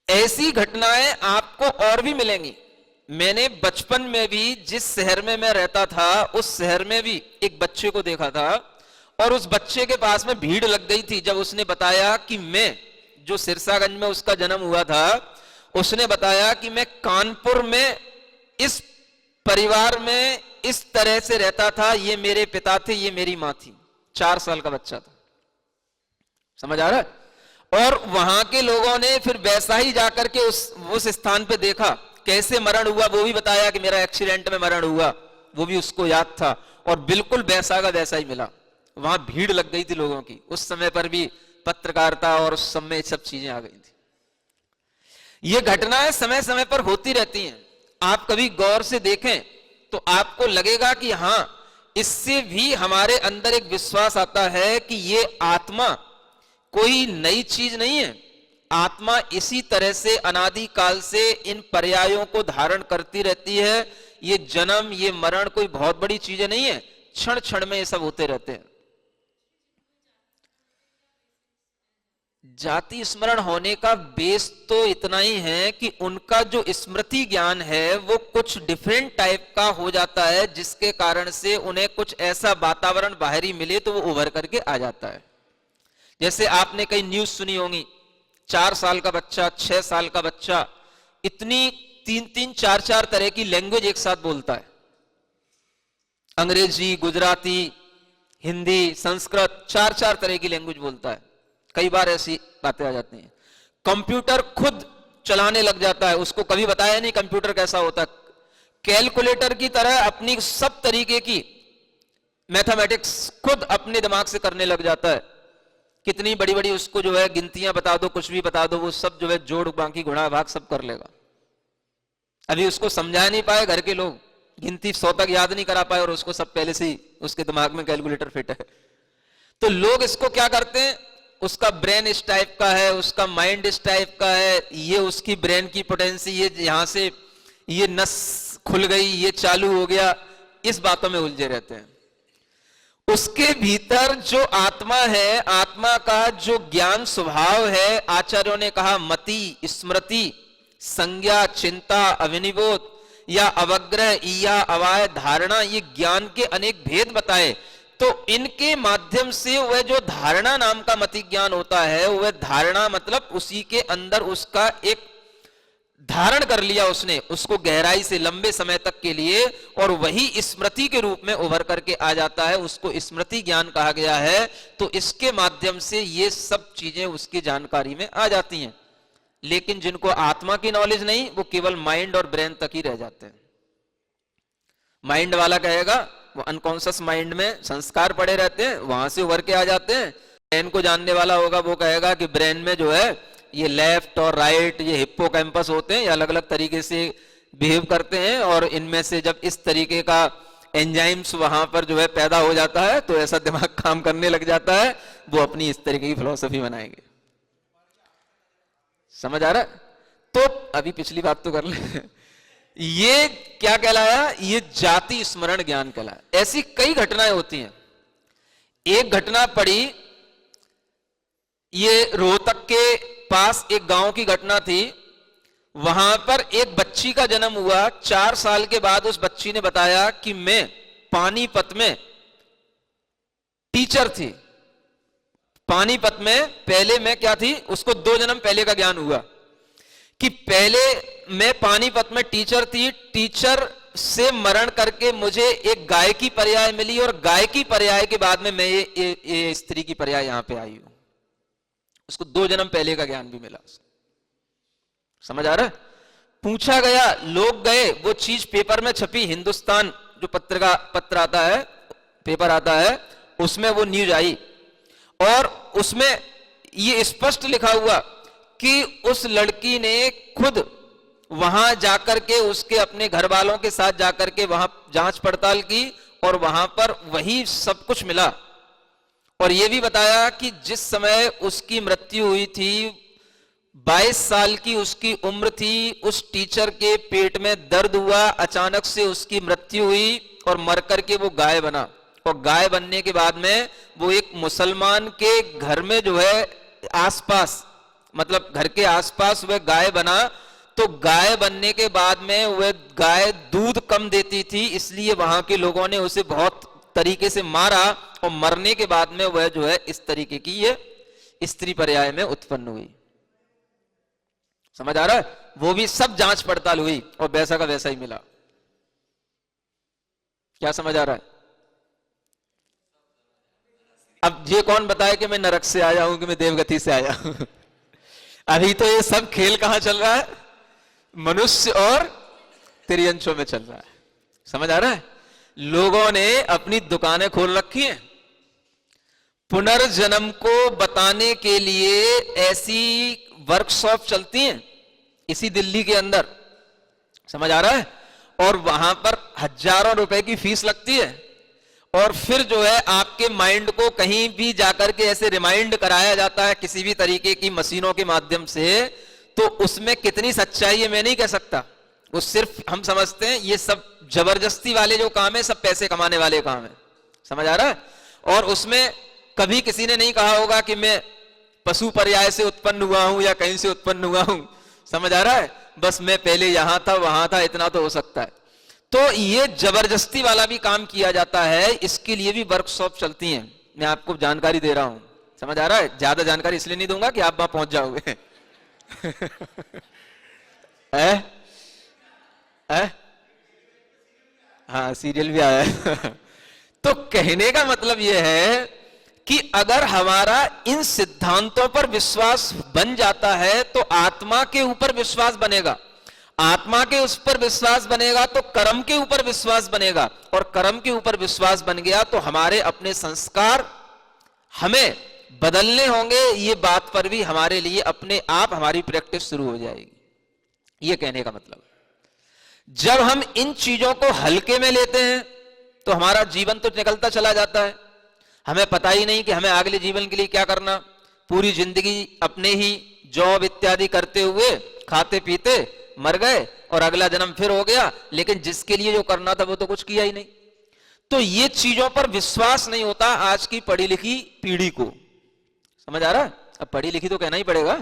ऐसी घटनाएं आपको और भी मिलेंगी। मैंने बचपन में भी जिस शहर में मैं रहता था उस शहर में भी एक बच्चे को देखा था और उस बच्चे के पास में भीड़ लग गई थी जब उसने बताया कि मैं जो सिरसागंज में उसका जन्म हुआ था, उसने बताया कि मैं कानपुर में इस परिवार में इस तरह से रहता था, ये मेरे पिता थे, ये मेरी मां थी। 4 साल का बच्चा था। समझ आ रहा है? और वहां के लोगों ने फिर वैसा ही जाकर के उस स्थान पे देखा कैसे मरण हुआ, वो भी बताया कि मेरा एक्सीडेंट में मरण हुआ, वो भी उसको याद था और बिल्कुल वैसा का वैसा ही मिला। वहां भीड़ लग गई थी लोगों की। उस समय पर भी पत्रकारिता और उस समय सब चीजें आ गई थी। ये घटनाएं समय समय पर होती रहती हैं। आप कभी गौर से देखें तो आपको लगेगा कि हां, इससे भी हमारे अंदर एक विश्वास आता है कि ये आत्मा कोई नई चीज नहीं है। आत्मा इसी तरह से अनादि काल से इन पर्यायों को धारण करती रहती है। ये जन्म, ये मरण कोई बहुत बड़ी चीजें नहीं है। क्षण क्षण में ये सब होते रहते हैं। जाति स्मरण होने का बेस तो इतना ही है कि उनका जो स्मृति ज्ञान है वो कुछ डिफरेंट टाइप का हो जाता है, जिसके कारण से उन्हें कुछ ऐसा वातावरण बाहरी मिले तो वो उभर करके आ जाता है। जैसे आपने कई न्यूज सुनी होंगी, 4 साल का बच्चा, 6 साल का बच्चा इतनी 3-3, 4-4 तरह की लैंग्वेज एक साथ बोलता है। अंग्रेजी, गुजराती, हिंदी, संस्कृत, 4-4 तरह की लैंग्वेज बोलता है। कई बार ऐसी बातें आ जाती हैं। कंप्यूटर खुद चलाने लग जाता है, उसको कभी बताया नहीं कंप्यूटर कैसा होता है। कैलकुलेटर की तरह अपनी सब तरीके की मैथमेटिक्स खुद अपने दिमाग से करने लग जाता है। कितनी बड़ी बड़ी उसको जो है गिनतियां बता दो, कुछ भी बता दो, वो सब जो है जोड़ बाकी गुणा भाग सब कर लेगा। अभी उसको समझा नहीं पाए घर के लोग, गिनती 100 तक याद नहीं करा पाए और उसको सब पहले से ही उसके दिमाग में कैलकुलेटर फिट है। तो लोग इसको क्या करते हैं, उसका ब्रेन इस टाइप का है, उसका माइंड इस टाइप का है, ये उसकी ब्रेन की पोटेंसी, ये यहां से ये नस खुल गई, ये चालू हो गया, इस बातों में उलझे रहते हैं। उसके भीतर जो आत्मा है, आत्मा का जो ज्ञान स्वभाव है, आचार्यों ने कहा मति, स्मृति, संज्ञा, चिंता, अविनिबोध या अवग्रह या अवाय धारणा, ये ज्ञान के अनेक भेद बताए। तो इनके माध्यम से वह जो धारणा नाम का मति ज्ञान होता है, वह धारणा मतलब उसी के अंदर उसका एक धारण कर लिया उसने, उसको गहराई से लंबे समय तक के लिए, और वही स्मृति के रूप में उभर करके आ जाता है, उसको स्मृति ज्ञान कहा गया है। तो इसके माध्यम से ये सब चीजें उसकी जानकारी में आ जाती हैं। लेकिन जिनको आत्मा की नॉलेज नहीं, वो केवल माइंड और ब्रेन तक ही रह जाते हैं। माइंड वाला कहेगा, वो अनकॉन्शियस माइंड में संस्कार पड़े रहते हैं, वहां से उभर के आ जाते हैं। ब्रेन को जानने वाला होगा, वो कहेगा कि ब्रेन में जो है ये लेफ्ट और राइट, ये हिप्पोकैम्पस होते हैं, ये अलग अलग तरीके से बिहेव करते हैं, और इनमें से जब इस तरीके का एंजाइम्स वहां पर जो है पैदा हो जाता है, तो ऐसा दिमाग काम करने लग जाता है। वो अपनी इस तरीके की फिलॉसफी बनाएंगे। समझ आ रहा है? तो अभी पिछली बात तो कर ले। ये क्या कहलाया? ये जाति स्मरण ज्ञान कहलाया। ऐसी कई घटनाएं होती हैं। एक घटना पड़ी, ये रोहतक के पास एक गांव की घटना थी। वहां पर एक बच्ची का जन्म हुआ। 4 साल के बाद उस बच्ची ने बताया कि मैं पानीपत में टीचर थी। पानीपत में पहले मैं क्या थी, उसको 2 जन्म पहले का ज्ञान हुआ कि पहले मैं पानीपत में टीचर थी। टीचर से मरण करके मुझे एक गाय की पर्याय मिली, और गाय की पर्याय के बाद में मैं ये स्त्री की पर्याय यहां पे आई हूं। उसको 2 जन्म पहले का ज्ञान भी मिला। समझ आ रहा है? पूछा गया, लोग गए, वो चीज पेपर में छपी। हिंदुस्तान जो पत्र आता है, पेपर आता है, उसमें वो न्यूज आई, और उसमें ये स्पष्ट लिखा हुआ कि उस लड़की ने खुद वहां जाकर के, उसके अपने घर वालों के साथ जाकर के वहां जांच पड़ताल की, और वहां पर वही सब कुछ मिला। और यह भी बताया कि जिस समय उसकी मृत्यु हुई थी, 22 साल की उसकी उम्र थी, उस टीचर के पेट में दर्द हुआ, अचानक से उसकी मृत्यु हुई, और मर करके वो गाय बना। और गाय बनने के बाद में वो एक मुसलमान के घर में जो है आसपास, मतलब घर के आसपास वह गाय बना। तो गाय बनने के बाद में वह गाय दूध कम देती थी, इसलिए वहां के लोगों ने उसे बहुत तरीके से मारा, और मरने के बाद में वह जो है इस तरीके की ये स्त्री पर्याय में उत्पन्न हुई। समझ आ रहा है? वो भी सब जांच पड़ताल हुई, और वैसा का वैसा ही मिला। क्या समझ आ रहा है? अब ये कौन बताए कि मैं नरक से आया हूं, कि मैं देवगति से आया हूं? अभी तो ये सब खेल कहां चल रहा है? मनुष्य और तिर्यंशों में चल रहा है। समझ आ रहा है? लोगों ने अपनी दुकानें खोल रखी हैं। पुनर्जन्म को बताने के लिए ऐसी वर्कशॉप चलती हैं इसी दिल्ली के अंदर। समझ आ रहा है? और वहां पर हजारों रुपए की फीस लगती है, और फिर जो है आपके माइंड को कहीं भी जाकर के ऐसे रिमाइंड कराया जाता है किसी भी तरीके की मशीनों के माध्यम से। तो उसमें कितनी सच्चाई है मैं नहीं कह सकता। वो सिर्फ हम समझते हैं ये सब जबरदस्ती वाले जो काम है, सब पैसे कमाने वाले काम है। समझ आ रहा है? और उसमें कभी किसी ने नहीं कहा होगा कि मैं पशु पर्याय से उत्पन्न हुआ हूं या कहीं से उत्पन्न हुआ हूं। समझ आ रहा है? बस मैं पहले यहां था, वहां था, इतना तो हो सकता है। तो ये जबरदस्ती वाला भी काम किया जाता है। इसके लिए भी वर्कशॉप चलती हैं। मैं आपको जानकारी दे रहा हूं। समझ आ रहा है? ज्यादा जानकारी इसलिए नहीं दूंगा कि आप वहां पहुंच जाओगे। हाँ, सीरियल भी आया है। तो कहने का मतलब यह है कि अगर हमारा इन सिद्धांतों पर विश्वास बन जाता है, तो आत्मा के ऊपर विश्वास बनेगा। आत्मा के उस पर विश्वास बनेगा तो कर्म के ऊपर विश्वास बनेगा, और कर्म के ऊपर विश्वास बन गया तो हमारे अपने संस्कार हमें बदलने होंगे। ये बात पर भी हमारे लिए अपने आप हमारी प्रैक्टिस शुरू हो जाएगी। ये कहने का मतलब, जब हम इन चीजों को हल्के में लेते हैं तो हमारा जीवन तो निकलता चला जाता है। हमें पता ही नहीं कि हमें अगले जीवन के लिए क्या करना। पूरी जिंदगी अपने ही जॉब इत्यादि करते हुए, खाते पीते मर गए और अगला जन्म फिर हो गया, लेकिन जिसके लिए जो करना था वो तो कुछ किया ही नहीं। तो ये चीजों पर विश्वास नहीं होता आज की पढ़ी लिखी पीढ़ी को। समझ आ रहा है? अब पढ़ी लिखी तो कहना ही पड़ेगा,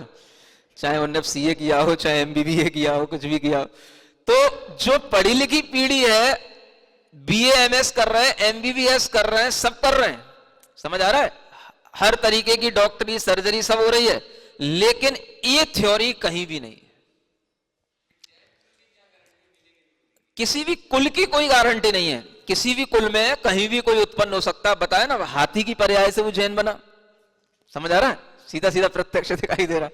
चाहे उन्होंने सीए किया हो, चाहे एमबीबीए किया हो, कुछ भी किया हो। तो जो पढ़ी लिखी पीढ़ी है, बीए एमएस कर रहे हैं, एमबीबीएस कर रहे हैं, सब कर रहे हैं। समझ आ रहा है? हर तरीके की डॉक्टरी, सर्जरी सब हो रही है, लेकिन ये थ्योरी कहीं भी नहीं। किसी भी कुल की कोई गारंटी नहीं है। किसी भी कुल में कहीं भी कोई उत्पन्न हो सकता। बताया ना, हाथी की पर्याय से वो जैन बना। समझ आ रहा है? सीधा सीधा प्रत्यक्ष दिखाई दे रहा।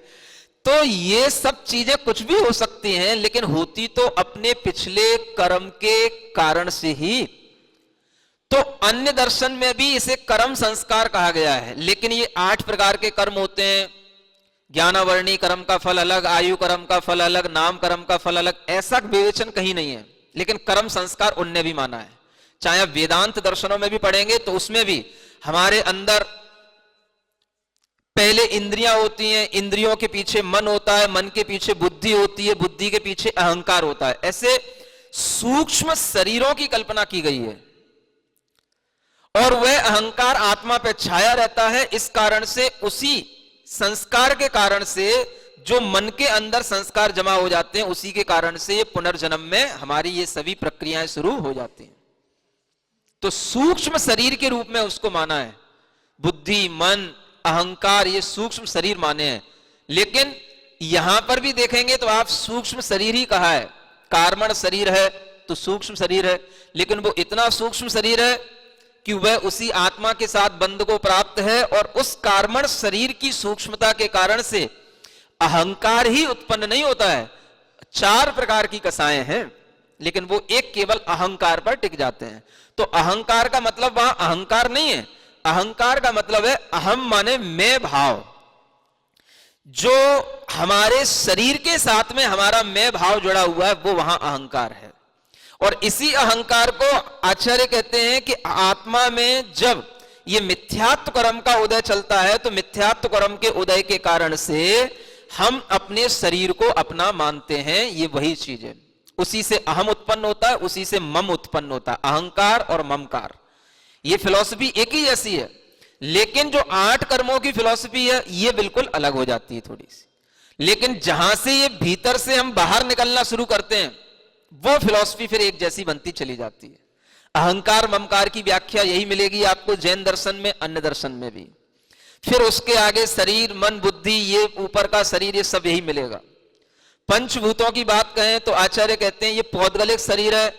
तो ये सब चीजें कुछ भी हो सकती हैं, लेकिन होती तो अपने पिछले कर्म के कारण से ही। तो अन्य दर्शन में भी इसे कर्म संस्कार कहा गया है, लेकिन ये 8 प्रकार के कर्म होते हैं। ज्ञानावर्णी कर्म का फल अलग, आयु कर्म का फल अलग, नाम कर्म का फल अलग, ऐसा विवेचन कहीं नहीं है। लेकिन कर्म संस्कार उनने भी माना है। चाहे आप वेदांत दर्शनों में भी पढ़ेंगे तो उसमें भी हमारे अंदर पहले इंद्रियां होती हैं, इंद्रियों के पीछे मन होता है, मन के पीछे बुद्धि होती है, बुद्धि के पीछे अहंकार होता है। ऐसे सूक्ष्म शरीरों की कल्पना की गई है और वह अहंकार आत्मा पे छाया रहता है। इस कारण से, उसी संस्कार के कारण से जो मन के अंदर संस्कार जमा हो जाते हैं, उसी के कारण से ये पुनर्जन्म में हमारी ये सभी प्रक्रियाएं शुरू हो जाती हैं। तो सूक्ष्म शरीर के रूप में उसको माना है। बुद्धि, मन, अहंकार, ये सूक्ष्म शरीर माने हैं। लेकिन यहां पर भी देखेंगे तो आप सूक्ष्म शरीर ही कहा है। कार्मण शरीर है तो सूक्ष्म शरीर है, लेकिन वो इतना सूक्ष्म शरीर है कि वह उसी आत्मा के साथ बंध को प्राप्त है और उस कार्मण शरीर की सूक्ष्मता के कारण से अहंकार ही उत्पन्न नहीं होता है। 4 प्रकार की कसाएं हैं, लेकिन वो एक केवल अहंकार पर टिक जाते हैं। तो अहंकार का मतलब वहां अहंकार नहीं है। अहंकार का मतलब है अहम माने मैं भाव। जो हमारे शरीर के साथ में हमारा मैं भाव जुड़ा हुआ है, वो वहां अहंकार है। और इसी अहंकार को आचार्य कहते हैं कि आत्मा में जब ये मिथ्यात्व कर्म का उदय चलता है, तो मिथ्यात्व कर्म के उदय के कारण से हम अपने शरीर को अपना मानते हैं। ये वही चीज है। उसी से अहम उत्पन्न होता है, उसी से मम उत्पन्न होता है। अहंकार और ममकार, ये फिलॉसफी एक ही जैसी है, लेकिन जो 8 कर्मों की फिलॉसफी है, ये बिल्कुल अलग हो जाती है थोड़ी सी। लेकिन जहां से ये भीतर से हम बाहर निकलना शुरू करते हैं, वो फिलॉसफी फिर एक जैसी बनती चली जाती है। अहंकार ममकार की व्याख्या यही मिलेगी आपको जैन दर्शन में, अन्य दर्शन में भी। फिर उसके आगे शरीर, मन, बुद्धि, ये ऊपर का शरीर, ये सब यही मिलेगा। पंचभूतों की बात कहें तो आचार्य कहते हैं ये पौद्गलिक शरीर है,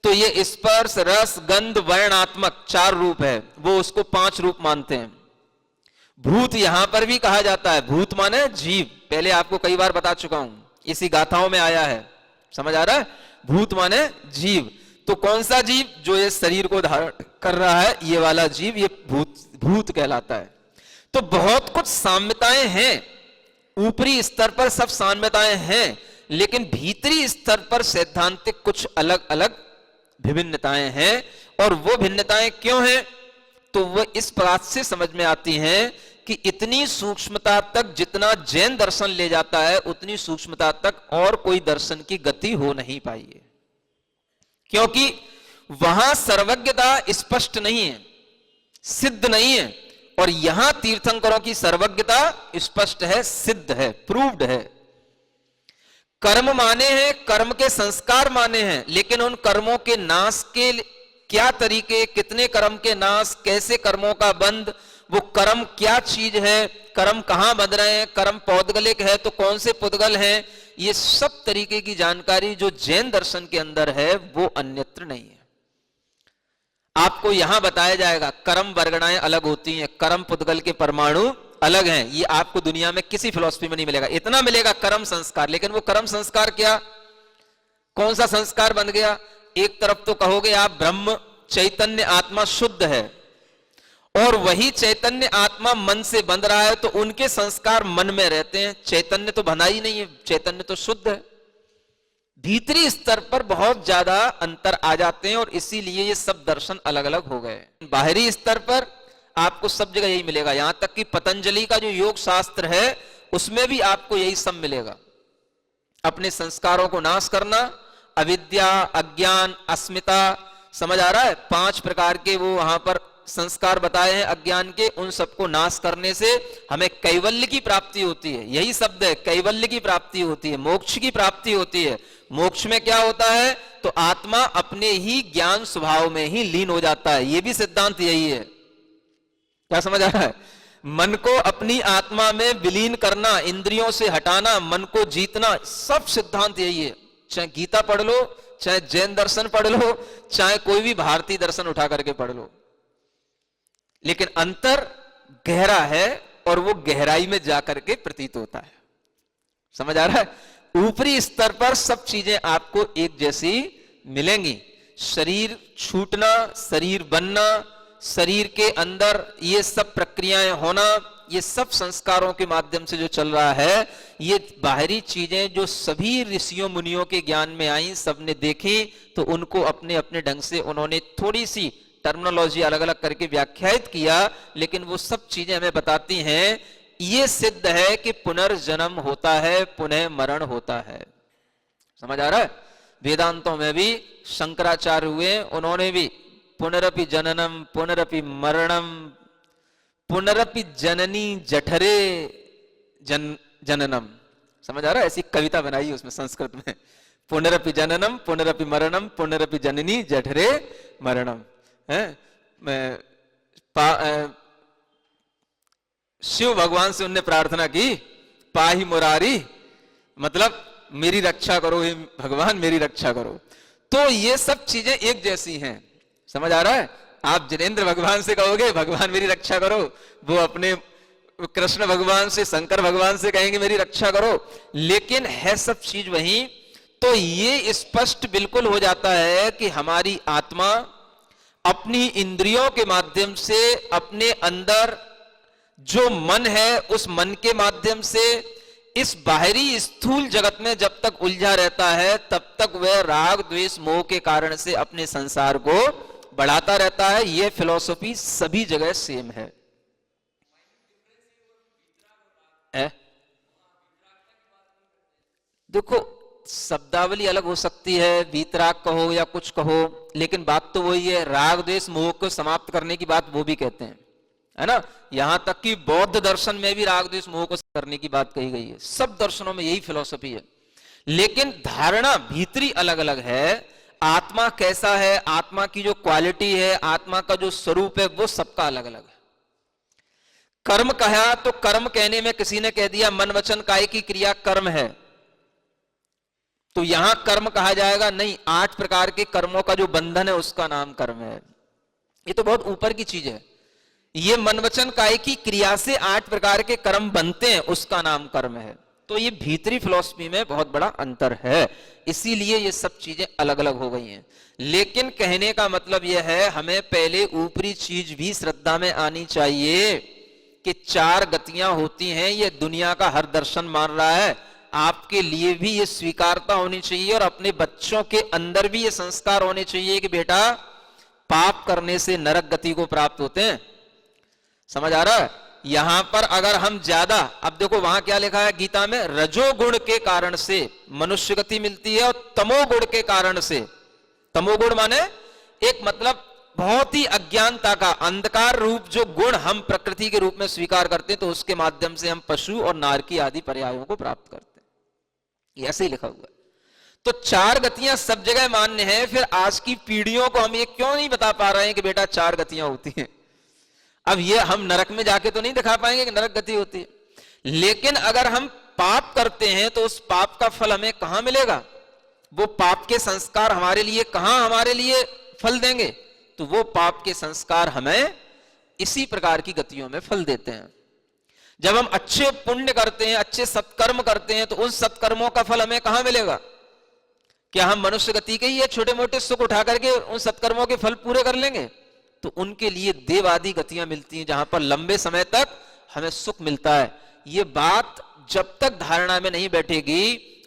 तो ये स्पर्श, रस, गंध, वर्णात्मक 4 रूप है, वो उसको 5 रूप मानते हैं। भूत यहां पर भी कहा जाता है। भूत माने जीव, पहले आपको कई बार बता चुका हूं, इसी गाथाओं में आया है। समझ आ रहा है? भूत माने जीव। तो कौन सा जीव? जो ये शरीर को धारण कर रहा है, ये वाला जीव, ये भूत कहलाता है। तो बहुत कुछ साम्यताएं हैं, ऊपरी स्तर पर सब साम्यताएं हैं, लेकिन भीतरी स्तर पर सैद्धांतिक कुछ अलग अलग विभिन्नताएं हैं। और वो भिन्नताएं क्यों हैं? तो वो इस बात से समझ में आती हैं कि इतनी सूक्ष्मता तक जितना जैन दर्शन ले जाता है, उतनी सूक्ष्मता तक और कोई दर्शन की गति हो नहीं पाई है, क्योंकि वहां सर्वज्ञता स्पष्ट नहीं है, सिद्ध नहीं है। और यहां तीर्थंकरों की सर्वज्ञता स्पष्ट है, सिद्ध है, प्रूव्ड है। कर्म माने हैं, कर्म के संस्कार माने हैं, लेकिन उन कर्मों के नाश के क्या तरीके, कितने कर्म के नाश, कैसे कर्मों का बंध, वो कर्म क्या चीज है, कर्म कहां बंध रहे हैं, कर्म पौद्गलिक है तो कौन से पुद्गल हैं, ये सब तरीके की जानकारी जो जैन दर्शन के अंदर है, वो अन्यत्र नहीं है। आपको यहां बताया जाएगा कर्म वर्गणाएं अलग होती हैं, कर्म पुद्गल के परमाणु अलग हैं। ये आपको दुनिया में किसी फिलॉसफी में नहीं मिलेगा। इतना मिलेगा कर्म संस्कार, लेकिन वो कर्म संस्कार क्या, कौन सा संस्कार बन गया? एक तरफ तो कहोगे आप ब्रह्म चैतन्य आत्मा शुद्ध है, और वही चैतन्य आत्मा मन से बंध रहा है, तो उनके संस्कार मन में रहते हैं। चैतन्य तो बंधा ही नहीं है, चैतन्य तो शुद्ध है। भीतरी स्तर पर बहुत ज्यादा अंतर आ जाते हैं, और इसीलिए ये सब दर्शन अलग अलग हो गए। बाहरी स्तर पर आपको सब जगह यही मिलेगा, यहां तक कि पतंजलि का जो योग शास्त्र है, उसमें भी आपको यही सब मिलेगा। अपने संस्कारों को नाश करना, अविद्या, अज्ञान, अस्मिता, समझ आ रहा है? 5 प्रकार के वो वहां पर संस्कार बताए हैं अज्ञान के, उन सबको नाश करने से हमें कैवल्य की प्राप्ति होती है। यही शब्द है, कैवल्य की प्राप्ति होती है, मोक्ष की प्राप्ति होती है। मोक्ष में क्या होता है? तो आत्मा अपने ही ज्ञान स्वभाव में ही लीन हो जाता है। यह भी सिद्धांत यही है। क्या समझ आ रहा है? मन को अपनी आत्मा में विलीन करना, इंद्रियों से हटाना, मन को जीतना, सब सिद्धांत यही है। चाहे गीता पढ़ लो, चाहे जैन दर्शन पढ़ लो, चाहे कोई भी भारतीय दर्शन उठा करके पढ़ लो, लेकिन अंतर गहरा है और वो गहराई में जाकर के प्रतीत होता है। समझ आ रहा है? ऊपरी स्तर पर सब चीजें आपको एक जैसी मिलेंगी। शरीर छूटना, शरीर बनना, शरीर के अंदर ये सब प्रक्रियाएं होना, ये सब संस्कारों के माध्यम से जो चल रहा है, ये बाहरी चीजें जो सभी ऋषियों मुनियों के ज्ञान में आई, सबने देखी, तो उनको अपने अपने ढंग से उन्होंने थोड़ी सी टर्मिनोलॉजी अलग अलग करके व्याख्यायित किया, लेकिन वो सब चीजें हमें बताती हैं ये सिद्ध है कि पुनर्जन्म होता है, पुनः मरण होता है। समझ आ रहा है? वेदांतों में भी शंकराचार्य हुए, उन्होंने भी पुनरपि जननम पुनरपि मरणम पुनरपि जननी जठरे जननम, समझ आ रहा है? ऐसी कविता बनाई है उसमें संस्कृत में, पुनरपि जननम पुनरपि मरणम पुनरपि जननी जठरे मरणम है। शिव भगवान से उनने प्रार्थना की, पाही मुरारी, मतलब मेरी रक्षा करो हे भगवान, मेरी रक्षा करो। तो ये सब चीजें एक जैसी हैं। समझ आ रहा है? आप जिनेंद्र भगवान से कहोगे भगवान मेरी रक्षा करो, वो अपने कृष्ण भगवान से, शंकर भगवान से कहेंगे मेरी रक्षा करो, लेकिन है सब चीज वही। तो ये स्पष्ट बिल्कुल हो जाता है कि हमारी आत्मा अपनी इंद्रियों के माध्यम से अपने अंदर जो मन है, उस मन के माध्यम से इस बाहरी स्थूल जगत में जब तक उलझा रहता है, तब तक वह राग द्वेष मोह के कारण से अपने संसार को बढ़ाता रहता है। यह फिलॉसफी सभी जगह सेम है। देखो, शब्दावली अलग हो सकती है, वीतराग कहो या कुछ कहो, लेकिन बात तो वही है। राग द्वेष मोह को समाप्त करने की बात वो भी कहते हैं, है ना? यहां तक कि बौद्ध दर्शन में भी राग द्वेष मोह को करने की बात कही गई है। सब दर्शनों में यही फिलॉसफी है, लेकिन धारणा भीतरी अलग अलग है। आत्मा कैसा है, आत्मा की जो क्वालिटी है, आत्मा का जो स्वरूप है, वो सबका अलग अलग है। कर्म कहा तो कर्म कहने में किसी ने कह दिया मन वचन काय की क्रिया कर्म है, तो यहां कर्म कहा जाएगा नहीं, 8 प्रकार के कर्मों का जो बंधन है उसका नाम कर्म है। ये तो बहुत ऊपर की चीज है। ये मन वचन काय की क्रिया से 8 प्रकार के कर्म बनते हैं, उसका नाम कर्म है। तो ये भीतरी फिलॉसफी में बहुत बड़ा अंतर है, इसीलिए ये सब चीजें अलग अलग हो गई हैं। लेकिन कहने का मतलब यह है, हमें पहले ऊपरी चीज भी श्रद्धा में आनी चाहिए कि 4 गतियां होती हैं। ये दुनिया का हर दर्शन मान रहा है, आपके लिए भी ये स्वीकारता होनी चाहिए और अपने बच्चों के अंदर भी ये संस्कार होने चाहिए कि बेटा पाप करने से नरक गति को प्राप्त होते हैं। समझ आ रहा है? यहां पर अगर हम ज्यादा, अब देखो वहां क्या लिखा है गीता में, रजोगुण के कारण से मनुष्य गति मिलती है और तमोगुण के कारण से, तमोगुण माने एक मतलब बहुत ही अज्ञानता का अंधकार रूप जो गुण हम प्रकृति के रूप में स्वीकार करते हैं, तो उसके माध्यम से हम पशु और नारकी आदि पर्यायों को प्राप्त करते हैं। ऐसे ही लिखा हुआ है। तो 4 गतियां सब जगह मान्य है, फिर आज की पीढ़ियों को हम ये क्यों नहीं बता पा रहे हैं कि बेटा 4 गतियां होती हैं? अब ये हम नरक में जाके तो नहीं दिखा पाएंगे कि नरक गति होती है, लेकिन अगर हम पाप करते हैं तो उस पाप का फल हमें कहां मिलेगा? वो पाप के संस्कार हमारे लिए कहां हमारे लिए फल देंगे? तो वो पाप के संस्कार हमें इसी प्रकार की गतियों में फल देते हैं। जब हम अच्छे पुण्य करते हैं, अच्छे सत्कर्म करते हैं, तो उन सत्कर्मों का फल हमें कहां मिलेगा? क्या हम मनुष्य गति के ही छोटे मोटे सुख उठा करके उन सत्कर्मों के फल पूरे कर लेंगे? तो उनके लिए देव आदि गतियां मिलती हैं, जहां पर लंबे समय तक हमें सुख मिलता है। ये बात जब तक धारणा में नहीं बैठेगी,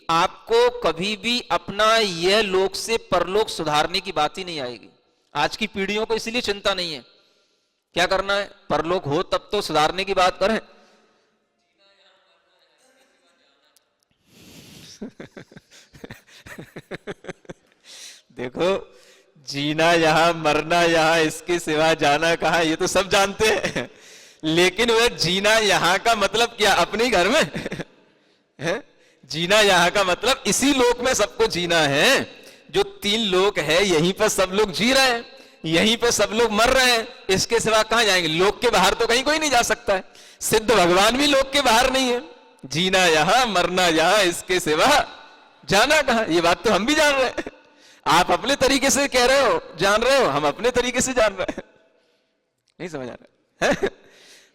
आपको कभी भी अपना यह लोक से परलोक सुधारने की बात ही नहीं आएगी। आज की पीढ़ियों को इसलिए चिंता नहीं है, क्या करना है, परलोक हो तब तो सुधारने की बात करें। देखो, जीना यहाँ, मरना यहाँ, इसके सिवा जाना कहाँ, ये तो सब जानते हैं। लेकिन वह जीना यहाँ का मतलब क्या? अपने घर में है? जीना यहाँ का मतलब इसी लोक में सबको जीना है। जो 3 लोक है यहीं पर सब लोग जी रहे हैं, यहीं पर सब लोग मर रहे हैं, इसके सिवा कहां जाएंगे? लोक के बाहर तो कहीं कोई नहीं जा सकता है। सिद्ध भगवान भी लोक के बाहर नहीं है। जीना यहां, मरना यहां, इसके सिवा जाना कहां? ये बात तो हम भी जान रहे हैं। आप अपने तरीके से कह रहे हो, जान रहे हो, हम अपने तरीके से जान रहे हैं। नहीं समझ आ रहा है?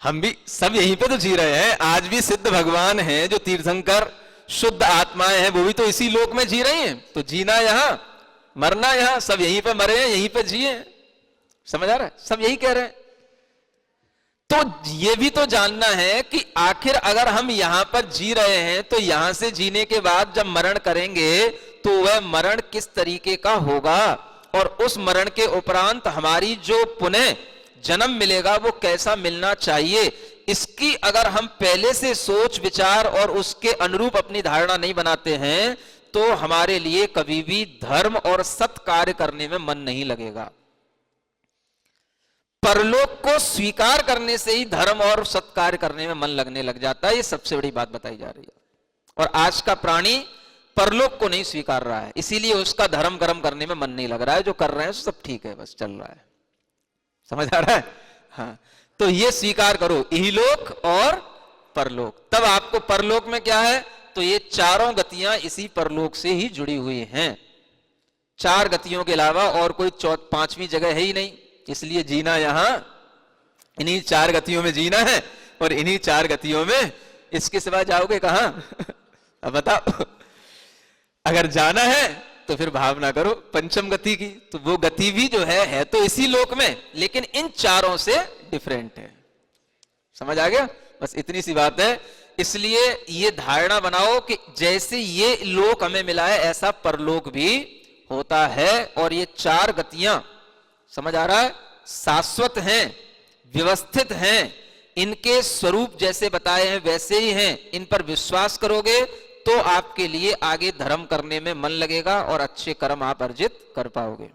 हम भी सब यहीं पे तो जी रहे हैं। आज भी सिद्ध भगवान हैं, जो तीर्थंकर शुद्ध आत्माएं हैं, वो भी तो इसी लोक में जी रही हैं। तो जीना यहां, मरना यहां, सब यहीं पे मरे हैं, यहीं पे जिए हैं। समझ आ रहा है? सब यही कह रहे हैं। तो ये भी तो जानना है कि आखिर अगर हम यहां पर जी रहे हैं तो यहां से जीने के बाद जब मरण करेंगे तो वह मरण किस तरीके का होगा, और उस मरण के उपरांत हमारी जो पुनः जन्म मिलेगा वो कैसा मिलना चाहिए। इसकी अगर हम पहले से सोच विचार और उसके अनुरूप अपनी धारणा नहीं बनाते हैं तो हमारे लिए कभी भी धर्म और सत् कार्य करने में मन नहीं लगेगा। परलोक को स्वीकार करने से ही धर्म और सत्कार्य करने में मन लगने लग जाता है। ये सबसे बड़ी बात बताई जा रही है। और आज का प्राणी परलोक को नहीं स्वीकार रहा है, इसीलिए उसका धर्म कर्म करने में मन नहीं लग रहा है। जो कर रहे हैं सब ठीक है, बस चल रहा है। समझ आ रहा है? हाँ, तो ये स्वीकार करो, इहलोक और परलोक। तब आपको परलोक में क्या है, तो ये चारों गतियां इसी परलोक से ही जुड़ी हुई हैं। 4 गतियों के अलावा और कोई 5वीं जगह है ही नहीं। इसलिए जीना यहां इन्हीं 4 गतियों में जीना है, और इन्हीं 4 गतियों में, इसके सिवा जाओगे कहां? अब बताओ। अगर जाना है तो फिर भावना करो पंचम गति की। तो वो गति भी जो है तो इसी लोक में, लेकिन इन चारों से डिफरेंट है। समझ आ गया? बस इतनी सी बात है। इसलिए ये धारणा बनाओ कि जैसे ये लोक हमें मिला है ऐसा परलोक भी होता है। और ये 4 गतियां, समझ आ रहा है, शाश्वत हैं, व्यवस्थित हैं, इनके स्वरूप जैसे बताए हैं वैसे ही हैं। इन पर विश्वास करोगे तो आपके लिए आगे धर्म करने में मन लगेगा और अच्छे कर्म आप अर्जित कर पाओगे।